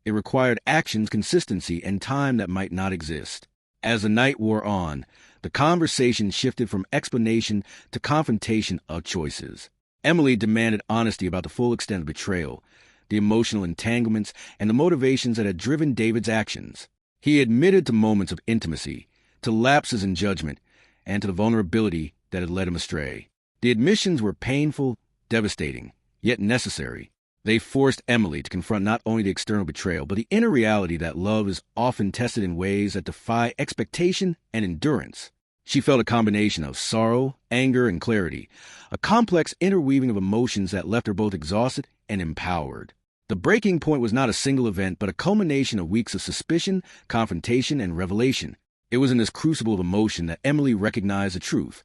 Speaker 1: It required actions, consistency, and time that might not exist. As the night wore on, the conversation shifted from explanation to confrontation of choices. Emily demanded honesty about the full extent of betrayal, the emotional entanglements, and the motivations that had driven David's actions. He admitted to moments of intimacy, to lapses in judgment, and to the vulnerability that had led him astray. The admissions were painful, devastating, yet necessary. They forced Emily to confront not only the external betrayal, but the inner reality that love is often tested in ways that defy expectation and endurance. She felt a combination of sorrow, anger, and clarity, a complex interweaving of emotions that left her both exhausted and empowered. The breaking point was not a single event, but a culmination of weeks of suspicion, confrontation, and revelation. It was in this crucible of emotion that Emily recognized the truth,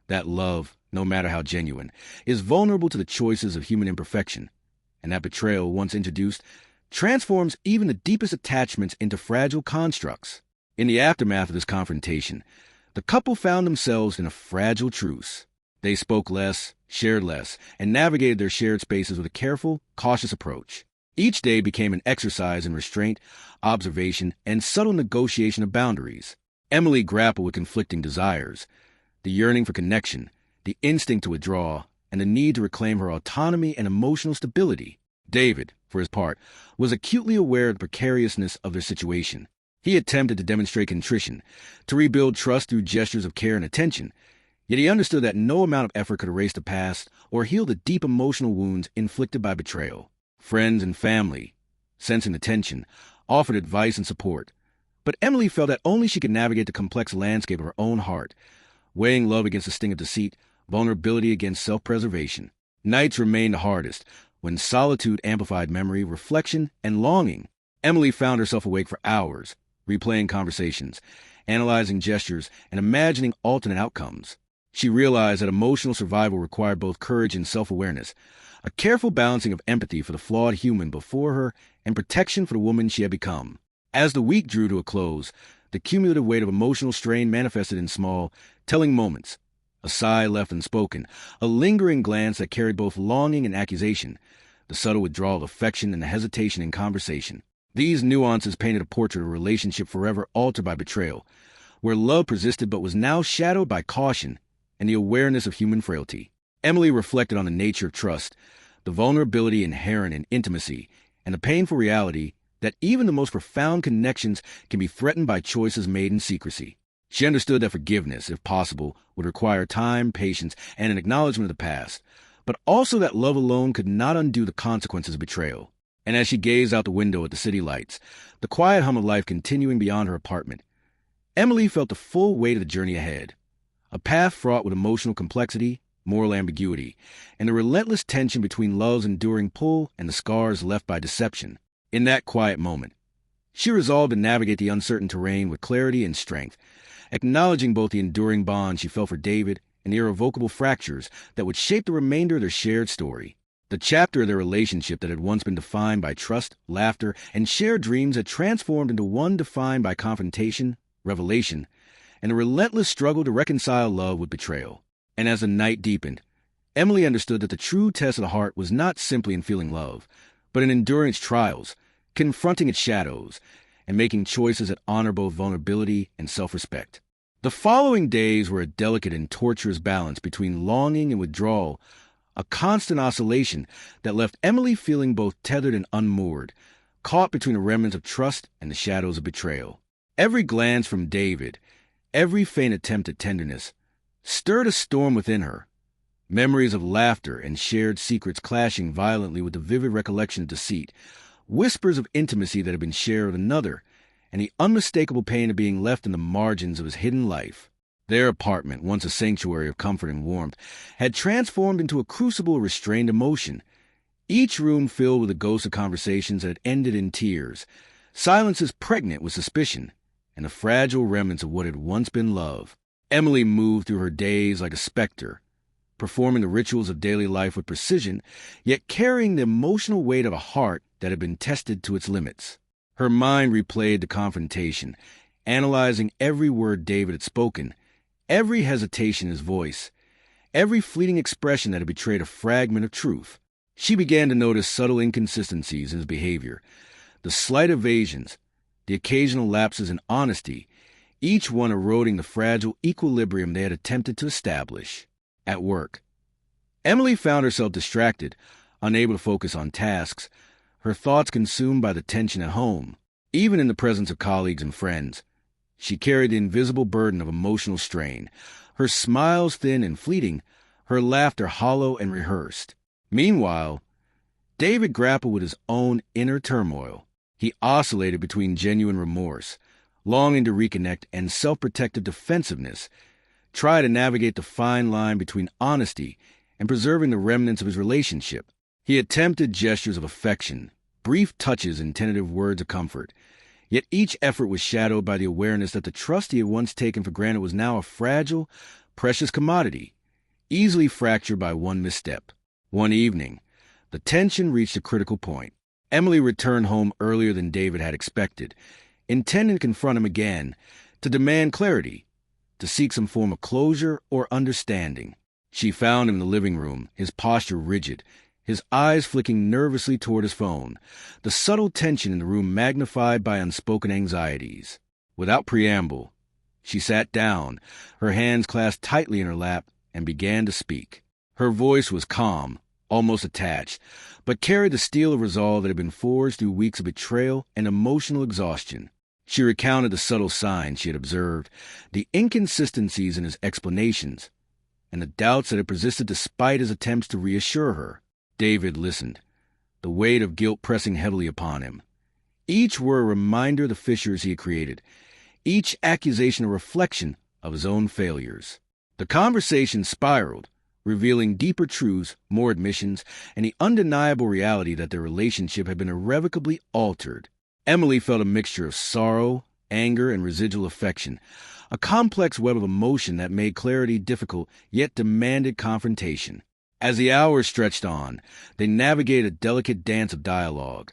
Speaker 1: that love, no matter how genuine, is vulnerable to the choices of human imperfection, and that betrayal, once introduced, transforms even the deepest attachments into fragile constructs. In the aftermath of this confrontation, the couple found themselves in a fragile truce. They spoke less, shared less, and navigated their shared spaces with a careful, cautious approach. Each day became an exercise in restraint, observation, and subtle negotiation of boundaries. Emily grappled with conflicting desires, the yearning for connection, the instinct to withdraw, and the need to reclaim her autonomy and emotional stability. David, for his part, was acutely aware of the precariousness of their situation. He attempted to demonstrate contrition, to rebuild trust through gestures of care and attention, yet he understood that no amount of effort could erase the past or heal the deep emotional wounds inflicted by betrayal. Friends and family, sensing the tension, offered advice and support, but Emily felt that only she could navigate the complex landscape of her own heart, weighing love against the sting of deceit, vulnerability against self-preservation. Nights remained the hardest, when solitude amplified memory, reflection, and longing. Emily found herself awake for hours, replaying conversations, analyzing gestures, and imagining alternate outcomes. She realized that emotional survival required both courage and self-awareness, a careful balancing of empathy for the flawed human before her and protection for the woman she had become. As the week drew to a close, the cumulative weight of emotional strain manifested in small, telling moments. A sigh left unspoken, a lingering glance that carried both longing and accusation, the subtle withdrawal of affection and the hesitation in conversation. These nuances painted a portrait of a relationship forever altered by betrayal, where love persisted but was now shadowed by caution and the awareness of human frailty. Emily reflected on the nature of trust, the vulnerability inherent in intimacy, and the painful reality that even the most profound connections can be threatened by choices made in secrecy. She understood that forgiveness, if possible, would require time, patience, and an acknowledgement of the past, but also that love alone could not undo the consequences of betrayal. And as she gazed out the window at the city lights, the quiet hum of life continuing beyond her apartment, Emily felt the full weight of the journey ahead, a path fraught with emotional complexity, moral ambiguity, and the relentless tension between love's enduring pull and the scars left by deception. In that quiet moment, she resolved to navigate the uncertain terrain with clarity and strength, acknowledging both the enduring bond she felt for David and the irrevocable fractures that would shape the remainder of their shared story. The chapter of their relationship that had once been defined by trust, laughter, and shared dreams had transformed into one defined by confrontation, revelation, and a relentless struggle to reconcile love with betrayal. And as the night deepened, Emily understood that the true test of the heart was not simply in feeling love, but in enduring its trials, confronting its shadows, and making choices that honor both vulnerability and self-respect. The following days were a delicate and tortuous balance between longing and withdrawal, a constant oscillation that left Emily feeling both tethered and unmoored, caught between the remnants of trust and the shadows of betrayal. Every glance from David, every faint attempt at tenderness, stirred a storm within her, memories of laughter and shared secrets clashing violently with the vivid recollection of deceit, whispers of intimacy that had been shared with another, and the unmistakable pain of being left in the margins of his hidden life. Their apartment, once a sanctuary of comfort and warmth, had transformed into a crucible of restrained emotion, each room filled with the ghosts of conversations that had ended in tears, silences pregnant with suspicion, and the fragile remnants of what had once been love. Emily moved through her days like a specter, performing the rituals of daily life with precision, yet carrying the emotional weight of a heart that had been tested to its limits. Her mind replayed the confrontation, analyzing every word David had spoken, every hesitation in his voice, every fleeting expression that had betrayed a fragment of truth. She began to notice subtle inconsistencies in his behavior, the slight evasions, the occasional lapses in honesty, each one eroding the fragile equilibrium they had attempted to establish. At work, Emily found herself distracted, unable to focus on tasks, her thoughts consumed by the tension at home. Even in the presence of colleagues and friends, she carried the invisible burden of emotional strain, her smiles thin and fleeting, her laughter hollow and rehearsed. Meanwhile, David grappled with his own inner turmoil. He oscillated between genuine remorse, longing to reconnect, and self-protective defensiveness, trying to navigate the fine line between honesty and preserving the remnants of his relationship. He attempted gestures of affection, brief touches and tentative words of comfort, yet each effort was shadowed by the awareness that the trust he had once taken for granted was now a fragile, precious commodity, easily fractured by one misstep. One evening, the tension reached a critical point. Emily returned home earlier than David had expected, intending to confront him again, to demand clarity, to seek some form of closure or understanding. She found him in the living room, his posture rigid, his eyes flicking nervously toward his phone, the subtle tension in the room magnified by unspoken anxieties. Without preamble, she sat down, her hands clasped tightly in her lap, and began to speak. Her voice was calm, almost attached, but carried the steel of resolve that had been forged through weeks of betrayal and emotional exhaustion. She recounted the subtle signs she had observed, the inconsistencies in his explanations, and the doubts that had persisted despite his attempts to reassure her. David listened, the weight of guilt pressing heavily upon him. Each were a reminder of the fissures he had created, each accusation a reflection of his own failures. The conversation spiraled, revealing deeper truths, more admissions, and the undeniable reality that their relationship had been irrevocably altered. Emily felt a mixture of sorrow, anger, and residual affection, a complex web of emotion that made clarity difficult yet demanded confrontation. As the hours stretched on, they navigated a delicate dance of dialogue,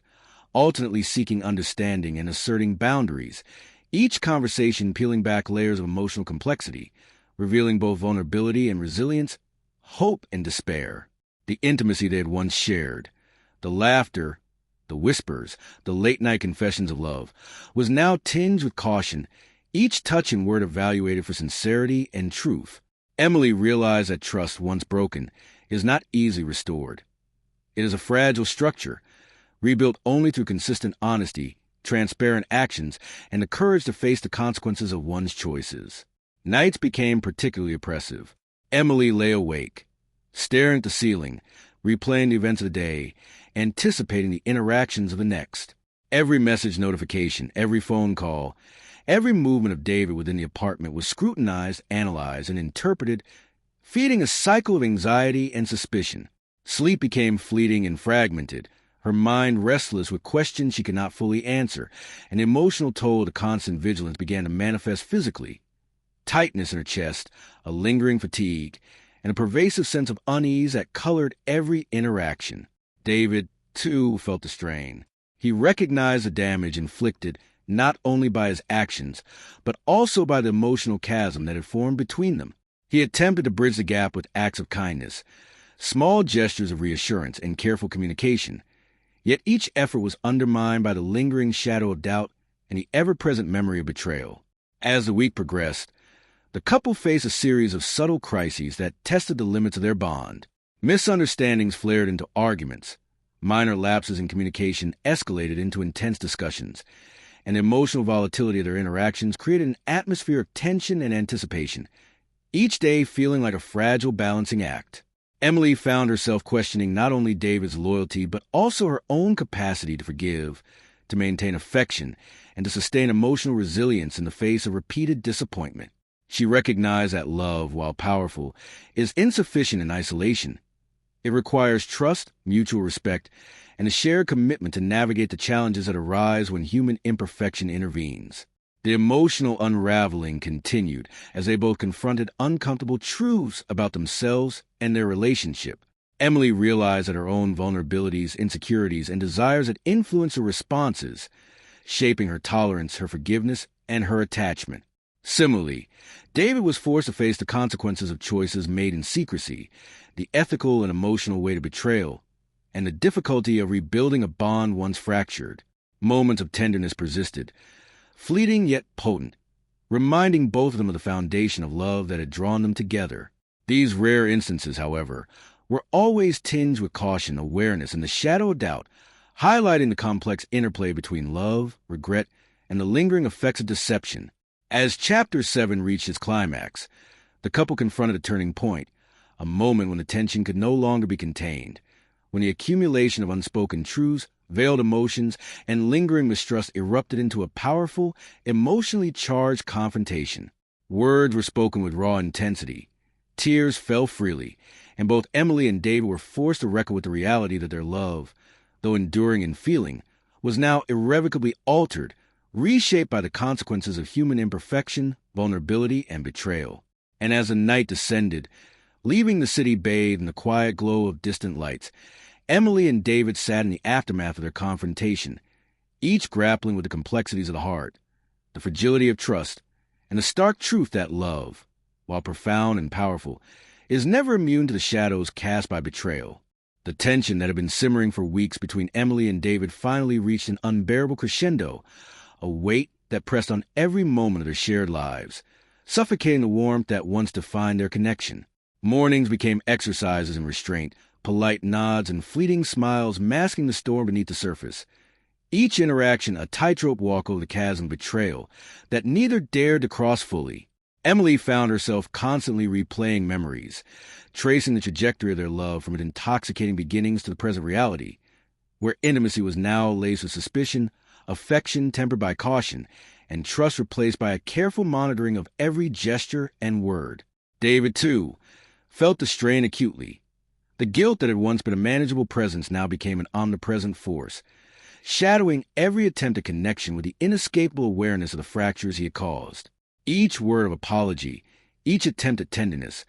Speaker 1: alternately seeking understanding and asserting boundaries, each conversation peeling back layers of emotional complexity, revealing both vulnerability and resilience, hope and despair. The intimacy they had once shared, the laughter, the whispers, the late-night confessions of love, was now tinged with caution, each touch and word evaluated for sincerity and truth. Emily realized that trust, once broken, is not easily restored. It is a fragile structure, rebuilt only through consistent honesty, transparent actions, and the courage to face the consequences of one's choices. Nights became particularly oppressive. Emily lay awake, staring at the ceiling, replaying the events of the day, anticipating the interactions of the next. Every message notification, every phone call, every movement of David within the apartment was scrutinized, analyzed, and interpreted, feeding a cycle of anxiety and suspicion. Sleep became fleeting and fragmented, her mind restless with questions she could not fully answer, and the emotional toll of the constant vigilance began to manifest physically. Tightness in her chest, a lingering fatigue, and a pervasive sense of unease that colored every interaction. David, too, felt the strain. He recognized the damage inflicted not only by his actions, but also by the emotional chasm that had formed between them. He attempted to bridge the gap with acts of kindness, small gestures of reassurance and careful communication, yet each effort was undermined by the lingering shadow of doubt and the ever-present memory of betrayal. As the week progressed, the couple faced a series of subtle crises that tested the limits of their bond. Misunderstandings flared into arguments, minor lapses in communication escalated into intense discussions, and the emotional volatility of their interactions created an atmosphere of tension and anticipation, each day feeling like a fragile balancing act. Emily found herself questioning not only David's loyalty, but also her own capacity to forgive, to maintain affection, and to sustain emotional resilience in the face of repeated disappointment. She recognized that love, while powerful, is insufficient in isolation. It requires trust, mutual respect, and a shared commitment to navigate the challenges that arise when human imperfection intervenes. The The emotional unraveling continued as they both confronted uncomfortable truths about themselves and their relationship. Emily realized that her own vulnerabilities, insecurities, and desires had influenced her responses, shaping her tolerance, her forgiveness, and her attachment. Similarly, David was forced to face the consequences of choices made in secrecy, the ethical and emotional weight of betrayal, and the difficulty of rebuilding a bond once fractured. Moments of tenderness persisted, fleeting yet potent, reminding both of them of the foundation of love that had drawn them together. These rare instances, however, were always tinged with caution, awareness, and the shadow of doubt, highlighting the complex interplay between love, regret, and the lingering effects of deception. As Chapter 7 reached its climax, the couple confronted a turning point, a moment when the tension could no longer be contained, when the accumulation of unspoken truths, veiled emotions, and lingering mistrust erupted into a powerful, emotionally charged confrontation. Words were spoken with raw intensity. Tears fell freely, and both Emily and David were forced to reckon with the reality that their love, though enduring in feeling, was now irrevocably altered, reshaped by the consequences of human imperfection, vulnerability, and betrayal. And as the night descended, leaving the city bathed in the quiet glow of distant lights, Emily and David sat in the aftermath of their confrontation, each grappling with the complexities of the heart, the fragility of trust, and the stark truth that love, while profound and powerful, is never immune to the shadows cast by betrayal. The tension that had been simmering for weeks between Emily and David finally reached an unbearable crescendo, a weight that pressed on every moment of their shared lives, suffocating the warmth that once defined their connection. Mornings became exercises in restraint, polite nods and fleeting smiles masking the storm beneath the surface. Each interaction a tightrope walk over the chasm of betrayal that neither dared to cross fully. Emily found herself constantly replaying memories, tracing the trajectory of their love from its intoxicating beginnings to the present reality, where intimacy was now laced with suspicion, affection tempered by caution, and trust replaced by a careful monitoring of every gesture and word. David, too, felt the strain acutely. The guilt that had once been a manageable presence now became an omnipresent force, shadowing every attempt at connection with the inescapable awareness of the fractures he had caused. Each word of apology, each attempt at tenderness,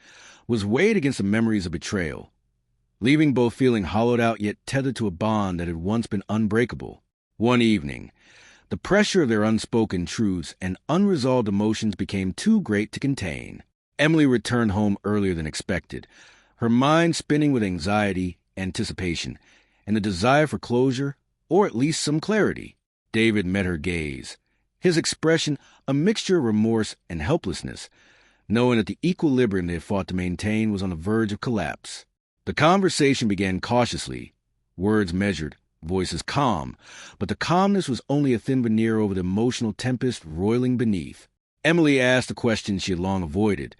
Speaker 1: was weighed against the memories of betrayal, leaving both feeling hollowed out yet tethered to a bond that had once been unbreakable. One evening, the pressure of their unspoken truths and unresolved emotions became too great to contain. Emily returned home earlier than expected, her mind spinning with anxiety, anticipation, and the desire for closure, or at least some clarity. David met her gaze, his expression a mixture of remorse and helplessness, knowing that the equilibrium they had fought to maintain was on the verge of collapse. The conversation began cautiously, words measured, voices calm, but the calmness was only a thin veneer over the emotional tempest roiling beneath. Emily asked the questions she had long avoided,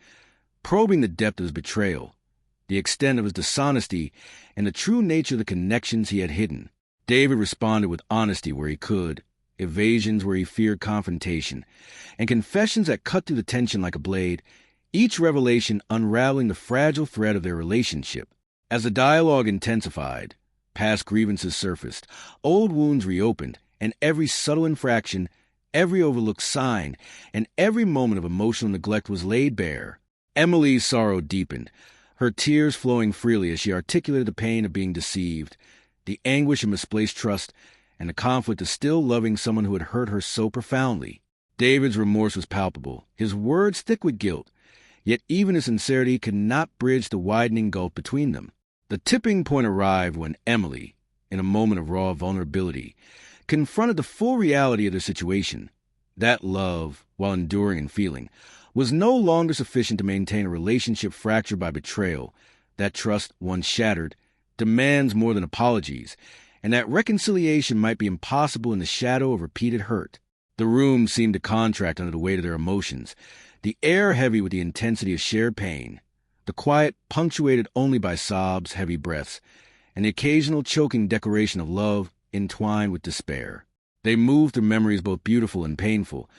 Speaker 1: probing the depth of his betrayal, the extent of his dishonesty, and the true nature of the connections he had hidden. David responded with honesty where he could, evasions where he feared confrontation, and confessions that cut through the tension like a blade, each revelation unraveling the fragile thread of their relationship. As the dialogue intensified, past grievances surfaced, old wounds reopened, and every subtle infraction, every overlooked sign, and every moment of emotional neglect was laid bare. Emily's sorrow deepened, her tears flowing freely as she articulated the pain of being deceived, the anguish of misplaced trust, and the conflict of still loving someone who had hurt her so profoundly. David's remorse was palpable, his words thick with guilt, yet even his sincerity could not bridge the widening gulf between them. The tipping point arrived when Emily, in a moment of raw vulnerability, confronted the full reality of their situation. That love, while enduring and feeling, was no longer sufficient to maintain a relationship fractured by betrayal. That trust, once shattered, demands more than apologies, and that reconciliation might be impossible in the shadow of repeated hurt. The room seemed to contract under the weight of their emotions, the air heavy with the intensity of shared pain, the quiet punctuated only by sobs, heavy breaths, and the occasional choking declaration of love entwined with despair. They moved through memories both beautiful and painful,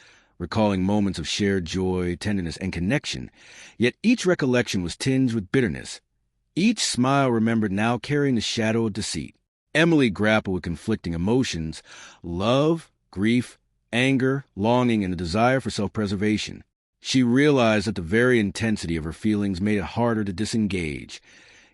Speaker 1: recalling moments of shared joy, tenderness, and connection, yet each recollection was tinged with bitterness, each smile remembered now carrying the shadow of deceit. Emily grappled with conflicting emotions, love, grief, anger, longing, and a desire for self-preservation. She realized that the very intensity of her feelings made it harder to disengage,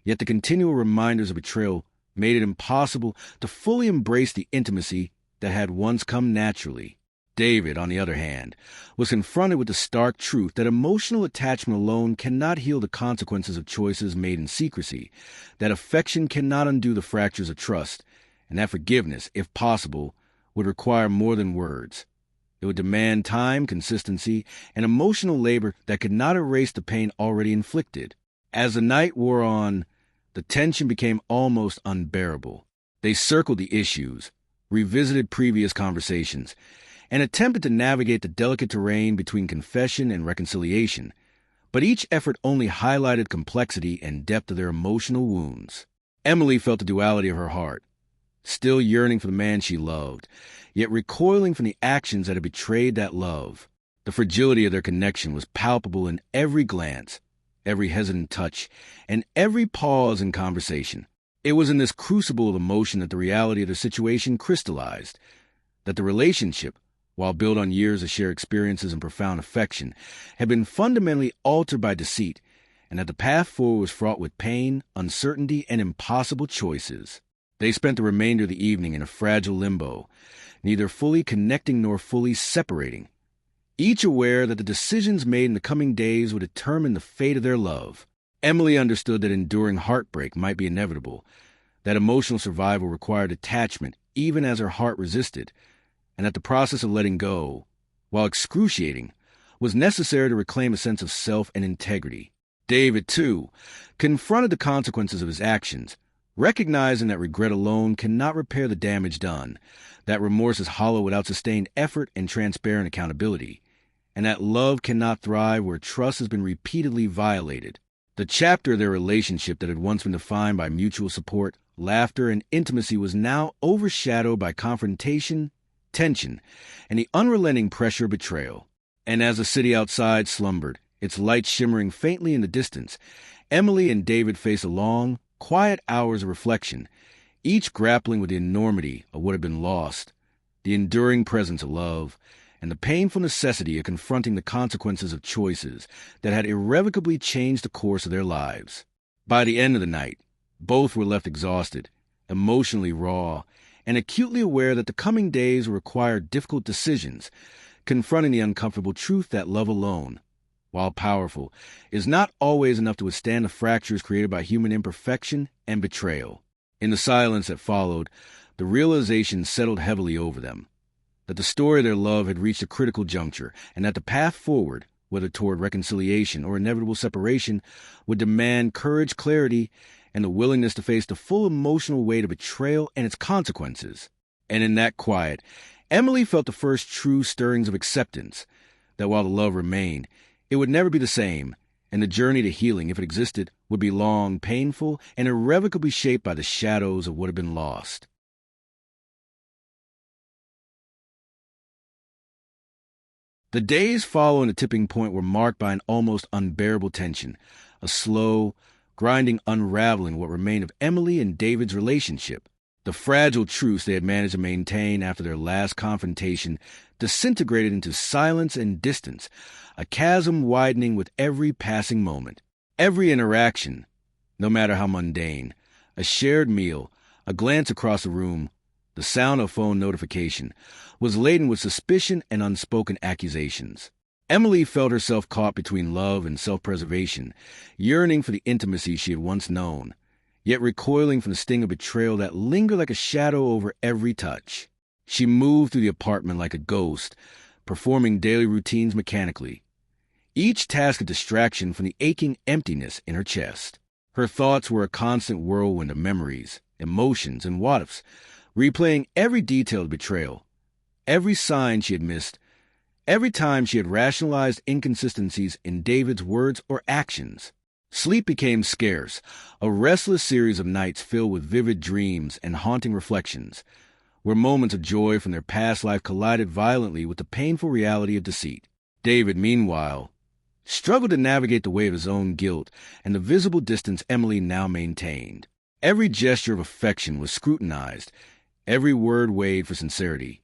Speaker 1: yet the continual reminders of betrayal made it impossible to fully embrace the intimacy that had once come naturally. David, on the other hand, was confronted with the stark truth that emotional attachment alone cannot heal the consequences of choices made in secrecy, that affection cannot undo the fractures of trust, and that forgiveness, if possible, would require more than words. It would demand time, consistency, and emotional labor that could not erase the pain already inflicted. As the night wore on, the tension became almost unbearable. They circled the issues, revisited previous conversations, and attempted to navigate the delicate terrain between confession and reconciliation, but each effort only highlighted complexity and depth of their emotional wounds. Emily felt the duality of her heart, still yearning for the man she loved, yet recoiling from the actions that had betrayed that love. The fragility of their connection was palpable in every glance, every hesitant touch, and every pause in conversation. It was in this crucible of emotion that the reality of their situation crystallized, that the relationship, while built on years of shared experiences and profound affection, had been fundamentally altered by deceit, and that the path forward was fraught with pain, uncertainty, and impossible choices. They spent the remainder of the evening in a fragile limbo, neither fully connecting nor fully separating, each aware that the decisions made in the coming days would determine the fate of their love. Emily understood that enduring heartbreak might be inevitable, that emotional survival required attachment even as her heart resisted, and that the process of letting go, while excruciating, was necessary to reclaim a sense of self and integrity. David, too, confronted the consequences of his actions, recognizing that regret alone cannot repair the damage done, that remorse is hollow without sustained effort and transparent accountability, and that love cannot thrive where trust has been repeatedly violated. The chapter of their relationship that had once been defined by mutual support, laughter, and intimacy was now overshadowed by confrontation, tension, and the unrelenting pressure of betrayal. And as the city outside slumbered, its lights shimmering faintly in the distance, Emily and David faced a long, quiet hours of reflection, each grappling with the enormity of what had been lost, the enduring presence of love, and the painful necessity of confronting the consequences of choices that had irrevocably changed the course of their lives. By the end of the night, both were left exhausted, emotionally raw, and acutely aware that the coming days would require difficult decisions, confronting the uncomfortable truth that love alone, while powerful, is not always enough to withstand the fractures created by human imperfection and betrayal. In the silence that followed, the realization settled heavily over them, that the story of their love had reached a critical juncture, and that the path forward, whether toward reconciliation or inevitable separation, would demand courage, clarity, and the willingness to face the full emotional weight of betrayal and its consequences. And in that quiet, Emily felt the first true stirrings of acceptance, that while the love remained, it would never be the same, and the journey to healing, if it existed, would be long, painful, and irrevocably shaped by the shadows of what had been lost. The days following the tipping point were marked by an almost unbearable tension, a slow, grinding unraveling of what remained of Emily and David's relationship. The fragile truce they had managed to maintain after their last confrontation disintegrated into silence and distance, a chasm widening with every passing moment. Every interaction, no matter how mundane, a shared meal, a glance across the room, the sound of phone notification, was laden with suspicion and unspoken accusations. Emily felt herself caught between love and self-preservation, yearning for the intimacy she had once known, yet recoiling from the sting of betrayal that lingered like a shadow over every touch. She moved through the apartment like a ghost, performing daily routines mechanically, each task a distraction from the aching emptiness in her chest. Her thoughts were a constant whirlwind of memories, emotions, and what-ifs, replaying every detail of betrayal, every sign she had missed, every time she had rationalized inconsistencies in David's words or actions. Sleep became scarce, a restless series of nights filled with vivid dreams and haunting reflections, where moments of joy from their past life collided violently with the painful reality of deceit. David, meanwhile, struggled to navigate the weight of his own guilt and the visible distance Emily now maintained. Every gesture of affection was scrutinized, every word weighed for sincerity,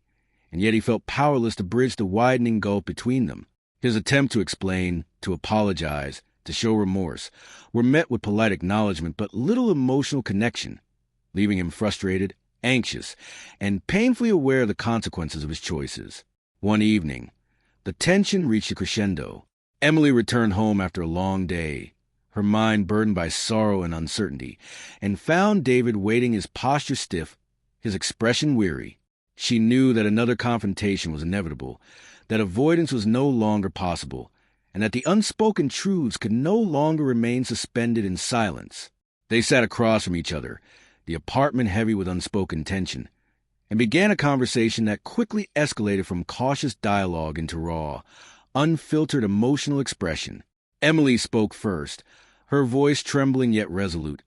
Speaker 1: and yet he felt powerless to bridge the widening gulf between them. His attempt to explain, to apologize, to show remorse, were met with polite acknowledgement but little emotional connection, leaving him frustrated, anxious, and painfully aware of the consequences of his choices. One evening, the tension reached a crescendo. Emily returned home after a long day, her mind burdened by sorrow and uncertainty, and found David waiting, his posture stiff, his expression weary. She knew that another confrontation was inevitable, that avoidance was no longer possible, and that the unspoken truths could no longer remain suspended in silence. They sat across from each other, the apartment heavy with unspoken tension, and began a conversation that quickly escalated from cautious dialogue into raw, unfiltered emotional expression. Emily spoke first, her voice trembling yet resolute,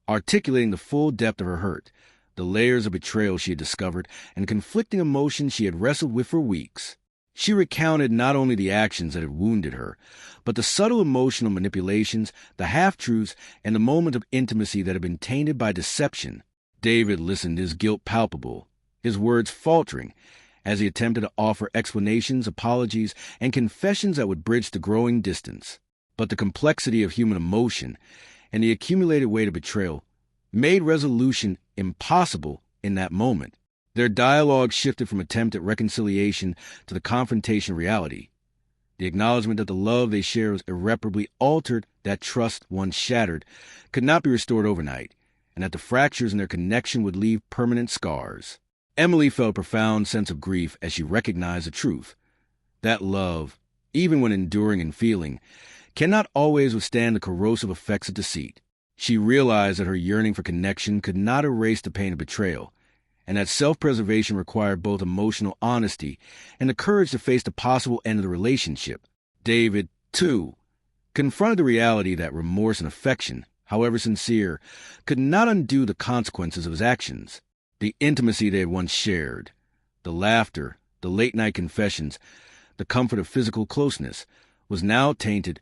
Speaker 1: articulating the full depth of her hurt, the layers of betrayal she had discovered, and conflicting emotions she had wrestled with for weeks. She recounted not only the actions that had wounded her, but the subtle emotional manipulations, the half-truths, and the moment of intimacy that had been tainted by deception. David listened, his guilt palpable, his words faltering, as he attempted to offer explanations, apologies, and confessions that would bridge the growing distance. But the complexity of human emotion and the accumulated weight of betrayal made resolution impossible in that moment. Their dialogue shifted from attempt at reconciliation to the confrontation reality, the acknowledgement that the love they shared was irreparably altered, that trust, once shattered, could not be restored overnight, and that the fractures in their connection would leave permanent scars. Emily felt a profound sense of grief as she recognized the truth. That love, even when enduring and feeling, cannot always withstand the corrosive effects of deceit. She realized that her yearning for connection could not erase the pain of betrayal, and that self-preservation required both emotional honesty and the courage to face the possible end of the relationship. David, too, confronted the reality that remorse and affection, however sincere, could not undo the consequences of his actions. The intimacy they had once shared, the laughter, the late-night confessions, the comfort of physical closeness, was now tainted,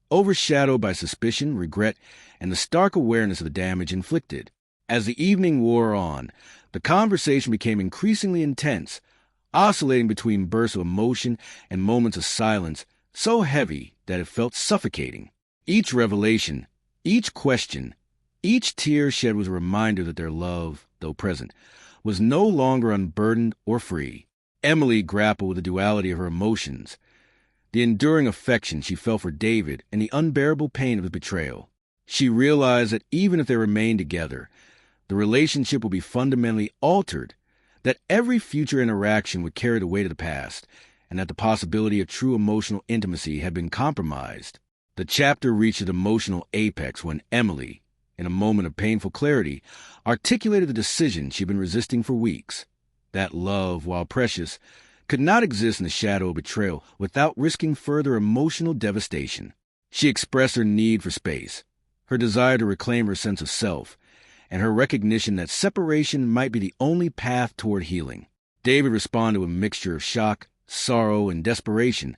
Speaker 1: overshadowed by suspicion, regret, and the stark awareness of the damage inflicted. As the evening wore on, the conversation became increasingly intense, oscillating between bursts of emotion and moments of silence so heavy that it felt suffocating. Each revelation, each question, each tear shed was a reminder that their love, though present, was no longer unburdened or free. Emily grappled with the duality of her emotions, the enduring affection she felt for David and the unbearable pain of his betrayal. She realized that even if they remained together, the relationship would be fundamentally altered, that every future interaction would carry the weight of the past, and that the possibility of true emotional intimacy had been compromised. The chapter reached its emotional apex when Emily, in a moment of painful clarity, articulated the decision she'd been resisting for weeks. That love, while precious, could not exist in the shadow of betrayal without risking further emotional devastation. She expressed her need for space, her desire to reclaim her sense of self, and her recognition that separation might be the only path toward healing. David responded with a mixture of shock, sorrow, and desperation,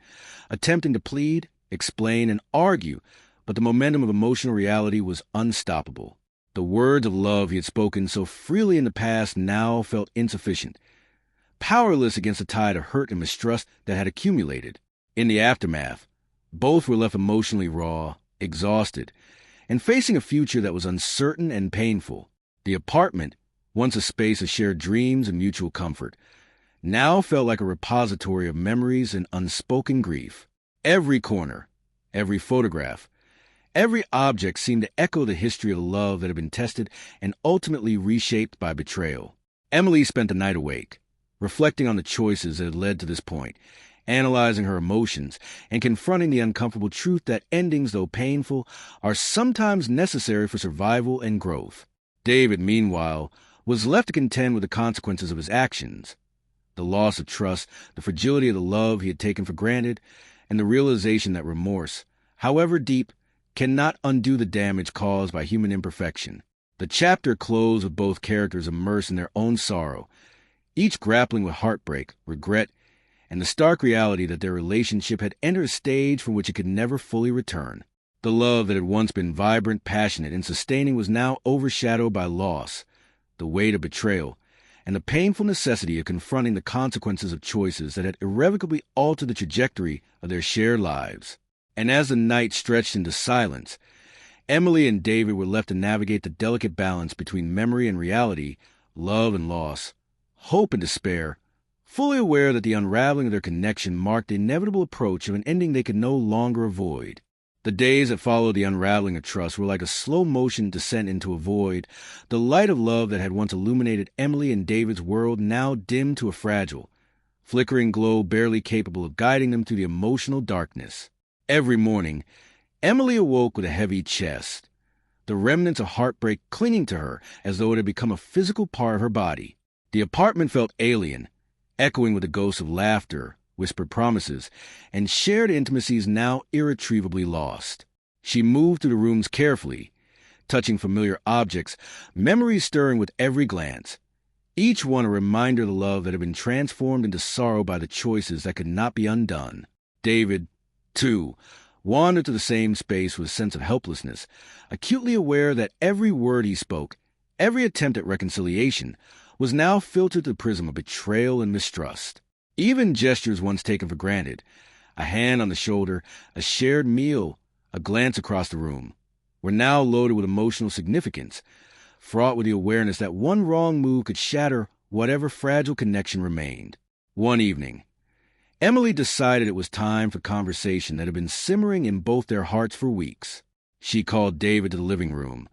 Speaker 1: attempting to plead, explain, and argue, but the momentum of emotional reality was unstoppable. The words of love he had spoken so freely in the past now felt insufficient, powerless against the tide of hurt and mistrust that had accumulated. In the aftermath, both were left emotionally raw, exhausted, and facing a future that was uncertain and painful. The apartment, once a space of shared dreams and mutual comfort, now felt like a repository of memories and unspoken grief. Every corner, every photograph, every object seemed to echo the history of love that had been tested and ultimately reshaped by betrayal. Emily spent the night awake, reflecting on the choices that had led to this point, analyzing her emotions, and confronting the uncomfortable truth that endings, though painful, are sometimes necessary for survival and growth. David, meanwhile, was left to contend with the consequences of his actions. The loss of trust, the fragility of the love he had taken for granted, and the realization that remorse, however deep, cannot undo the damage caused by human imperfection. The chapter closed with both characters immersed in their own sorrow, each grappling with heartbreak, regret, and the stark reality that their relationship had entered a stage from which it could never fully return. The love that had once been vibrant, passionate, and sustaining was now overshadowed by loss, the weight of betrayal, and the painful necessity of confronting the consequences of choices that had irrevocably altered the trajectory of their shared lives. And as the night stretched into silence, Emily and David were left to navigate the delicate balance between memory and reality, love and loss, hope and despair, fully aware that the unraveling of their connection marked the inevitable approach of an ending they could no longer avoid. The days that followed the unraveling of trust were like a slow-motion descent into a void, the light of love that had once illuminated Emily and David's world now dimmed to a fragile, flickering glow barely capable of guiding them through the emotional darkness. Every morning, Emily awoke with a heavy chest, the remnants of heartbreak clinging to her as though it had become a physical part of her body. The apartment felt alien, echoing with the ghosts of laughter, whispered promises, and shared intimacies now irretrievably lost. She moved through the rooms carefully, touching familiar objects, memories stirring with every glance, each one a reminder of the love that had been transformed into sorrow by the choices that could not be undone. David, too, wandered to the same space with a sense of helplessness, acutely aware that every word he spoke, every attempt at reconciliation, was now filtered through the prism of betrayal and mistrust. Even gestures once taken for granted, a hand on the shoulder, a shared meal, a glance across the room, were now loaded with emotional significance, fraught with the awareness that one wrong move could shatter whatever fragile connection remained. One evening, Emily decided it was time for conversation that had been simmering in both their hearts for weeks. She called David to the living room,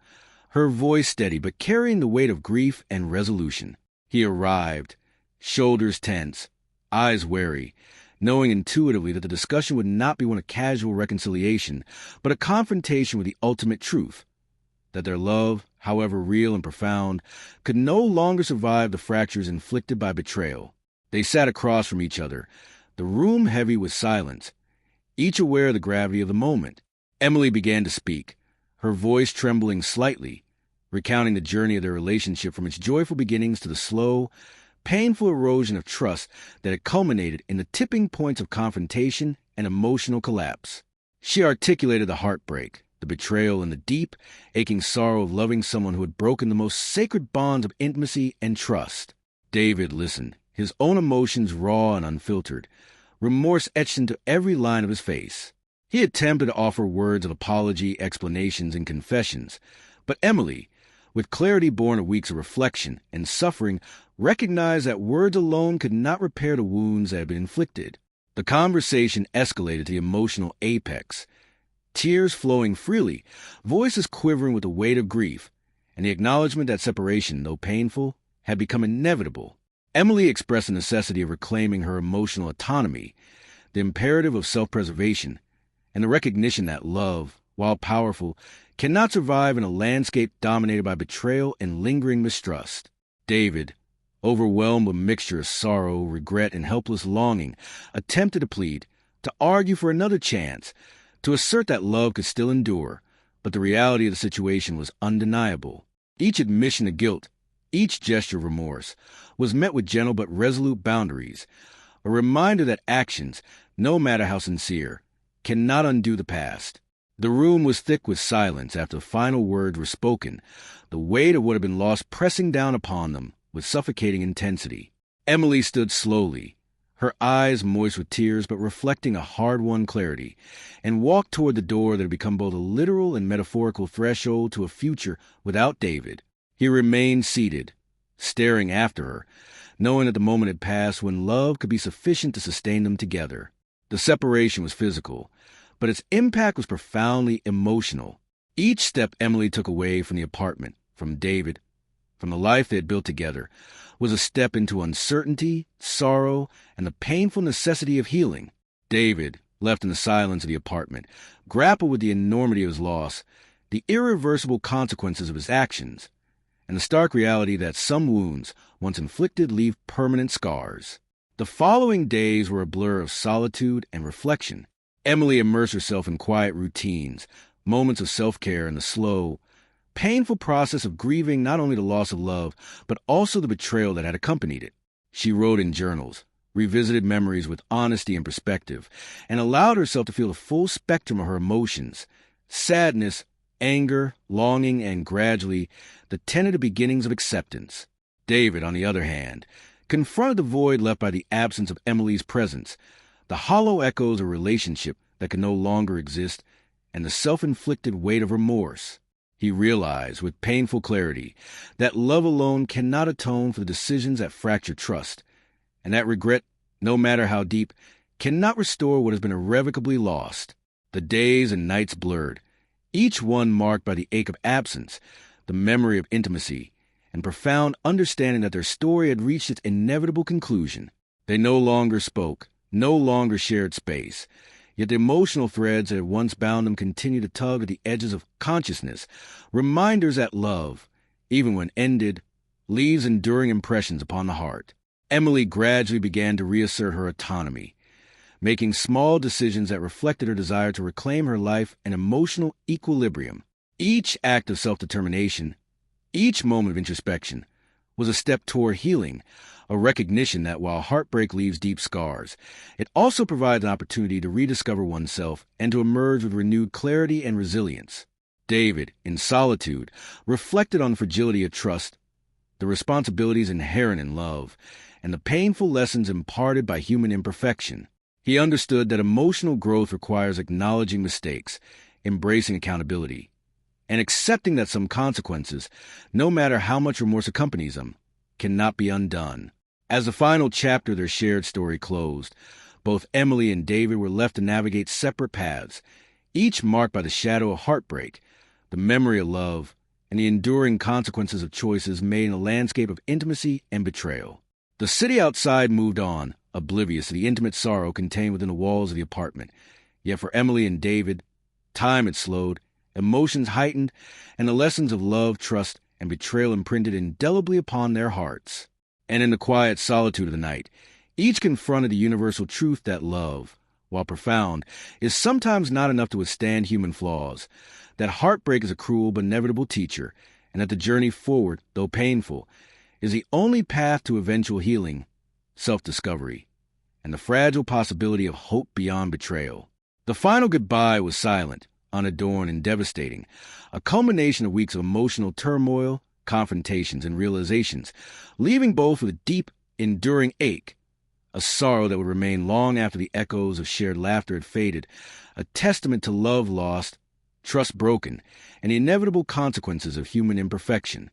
Speaker 1: her voice steady but carrying the weight of grief and resolution. He arrived, shoulders tense, eyes wary, knowing intuitively that the discussion would not be one of casual reconciliation, but a confrontation with the ultimate truth, that their love, however real and profound, could no longer survive the fractures inflicted by betrayal. They sat across from each other, the room heavy with silence, each aware of the gravity of the moment. Emily began to speak, her voice trembling slightly, recounting the journey of their relationship from its joyful beginnings to the slow, painful erosion of trust that had culminated in the tipping points of confrontation and emotional collapse. She articulated the heartbreak, the betrayal, and the deep, aching sorrow of loving someone who had broken the most sacred bonds of intimacy and trust. David listened, his own emotions raw and unfiltered, remorse etched into every line of his face. He attempted to offer words of apology, explanations, and confessions, but Emily, with clarity born of weeks of reflection and suffering, recognized that words alone could not repair the wounds that had been inflicted. The conversation escalated to the emotional apex, tears flowing freely, voices quivering with the weight of grief, and the acknowledgement that separation, though painful, had become inevitable. Emily expressed the necessity of reclaiming her emotional autonomy, the imperative of self-preservation, and the recognition that love, while powerful, cannot survive in a landscape dominated by betrayal and lingering mistrust. David, overwhelmed with a mixture of sorrow, regret, and helpless longing, attempted to plead, to argue for another chance, to assert that love could still endure, but the reality of the situation was undeniable. Each admission of guilt, each gesture of remorse, was met with gentle but resolute boundaries, a reminder that actions, no matter how sincere, cannot undo the past. The room was thick with silence after the final words were spoken, the weight of what had been lost pressing down upon them with suffocating intensity. Emily stood slowly, her eyes moist with tears but reflecting a hard-won clarity, and walked toward the door that had become both a literal and metaphorical threshold to a future without David. He remained seated, staring after her, knowing that the moment had passed when love could be sufficient to sustain them together. The separation was physical, but its impact was profoundly emotional. Each step Emily took away from the apartment, from David, from the life they had built together, was a step into uncertainty, sorrow, and the painful necessity of healing. David, left in the silence of the apartment, grappled with the enormity of his loss, the irreversible consequences of his actions, and the stark reality that some wounds, once inflicted, leave permanent scars. The following days were a blur of solitude and reflection. Emily immersed herself in quiet routines, moments of self-care, and the slow, painful process of grieving not only the loss of love, but also the betrayal that had accompanied it. She wrote in journals, revisited memories with honesty and perspective, and allowed herself to feel the full spectrum of her emotions: sadness, anger, longing, and gradually, the tentative beginnings of acceptance. David, on the other hand, confronted the void left by the absence of Emily's presence, the hollow echoes of a relationship that could no longer exist, and the self-inflicted weight of remorse. He realized with painful clarity that love alone cannot atone for the decisions that fracture trust, and that regret, no matter how deep, cannot restore what has been irrevocably lost. The days and nights blurred, each one marked by the ache of absence, the memory of intimacy, and profound understanding that their story had reached its inevitable conclusion. They no longer spoke, no longer shared space, yet the emotional threads that had once bound them continued to tug at the edges of consciousness, reminders that love, even when ended, leaves enduring impressions upon the heart. Emily gradually began to reassert her autonomy, making small decisions that reflected her desire to reclaim her life and emotional equilibrium. Each act of self-determination, each moment of introspection, was a step toward healing, a recognition that while heartbreak leaves deep scars, it also provides an opportunity to rediscover oneself and to emerge with renewed clarity and resilience. David, in solitude, reflected on the fragility of trust, the responsibilities inherent in love, and the painful lessons imparted by human imperfection. He understood that emotional growth requires acknowledging mistakes, embracing accountability, and accepting that some consequences, no matter how much remorse accompanies them, cannot be undone. As the final chapter of their shared story closed, both Emily and David were left to navigate separate paths, each marked by the shadow of heartbreak, the memory of love, and the enduring consequences of choices made in a landscape of intimacy and betrayal. The city outside moved on, oblivious to the intimate sorrow contained within the walls of the apartment. Yet for Emily and David, time had slowed, emotions heightened, and the lessons of love, trust, and betrayal imprinted indelibly upon their hearts. And in the quiet solitude of the night, each confronted the universal truth that love, while profound, is sometimes not enough to withstand human flaws, that heartbreak is a cruel but inevitable teacher, and that the journey forward, though painful, is the only path to eventual healing, self-discovery, and the fragile possibility of hope beyond betrayal. The final goodbye was silent, unadorned, and devastating, a culmination of weeks of emotional turmoil, confrontations, and realizations, leaving both with a deep, enduring ache, a sorrow that would remain long after the echoes of shared laughter had faded, a testament to love lost, trust broken, and the inevitable consequences of human imperfection.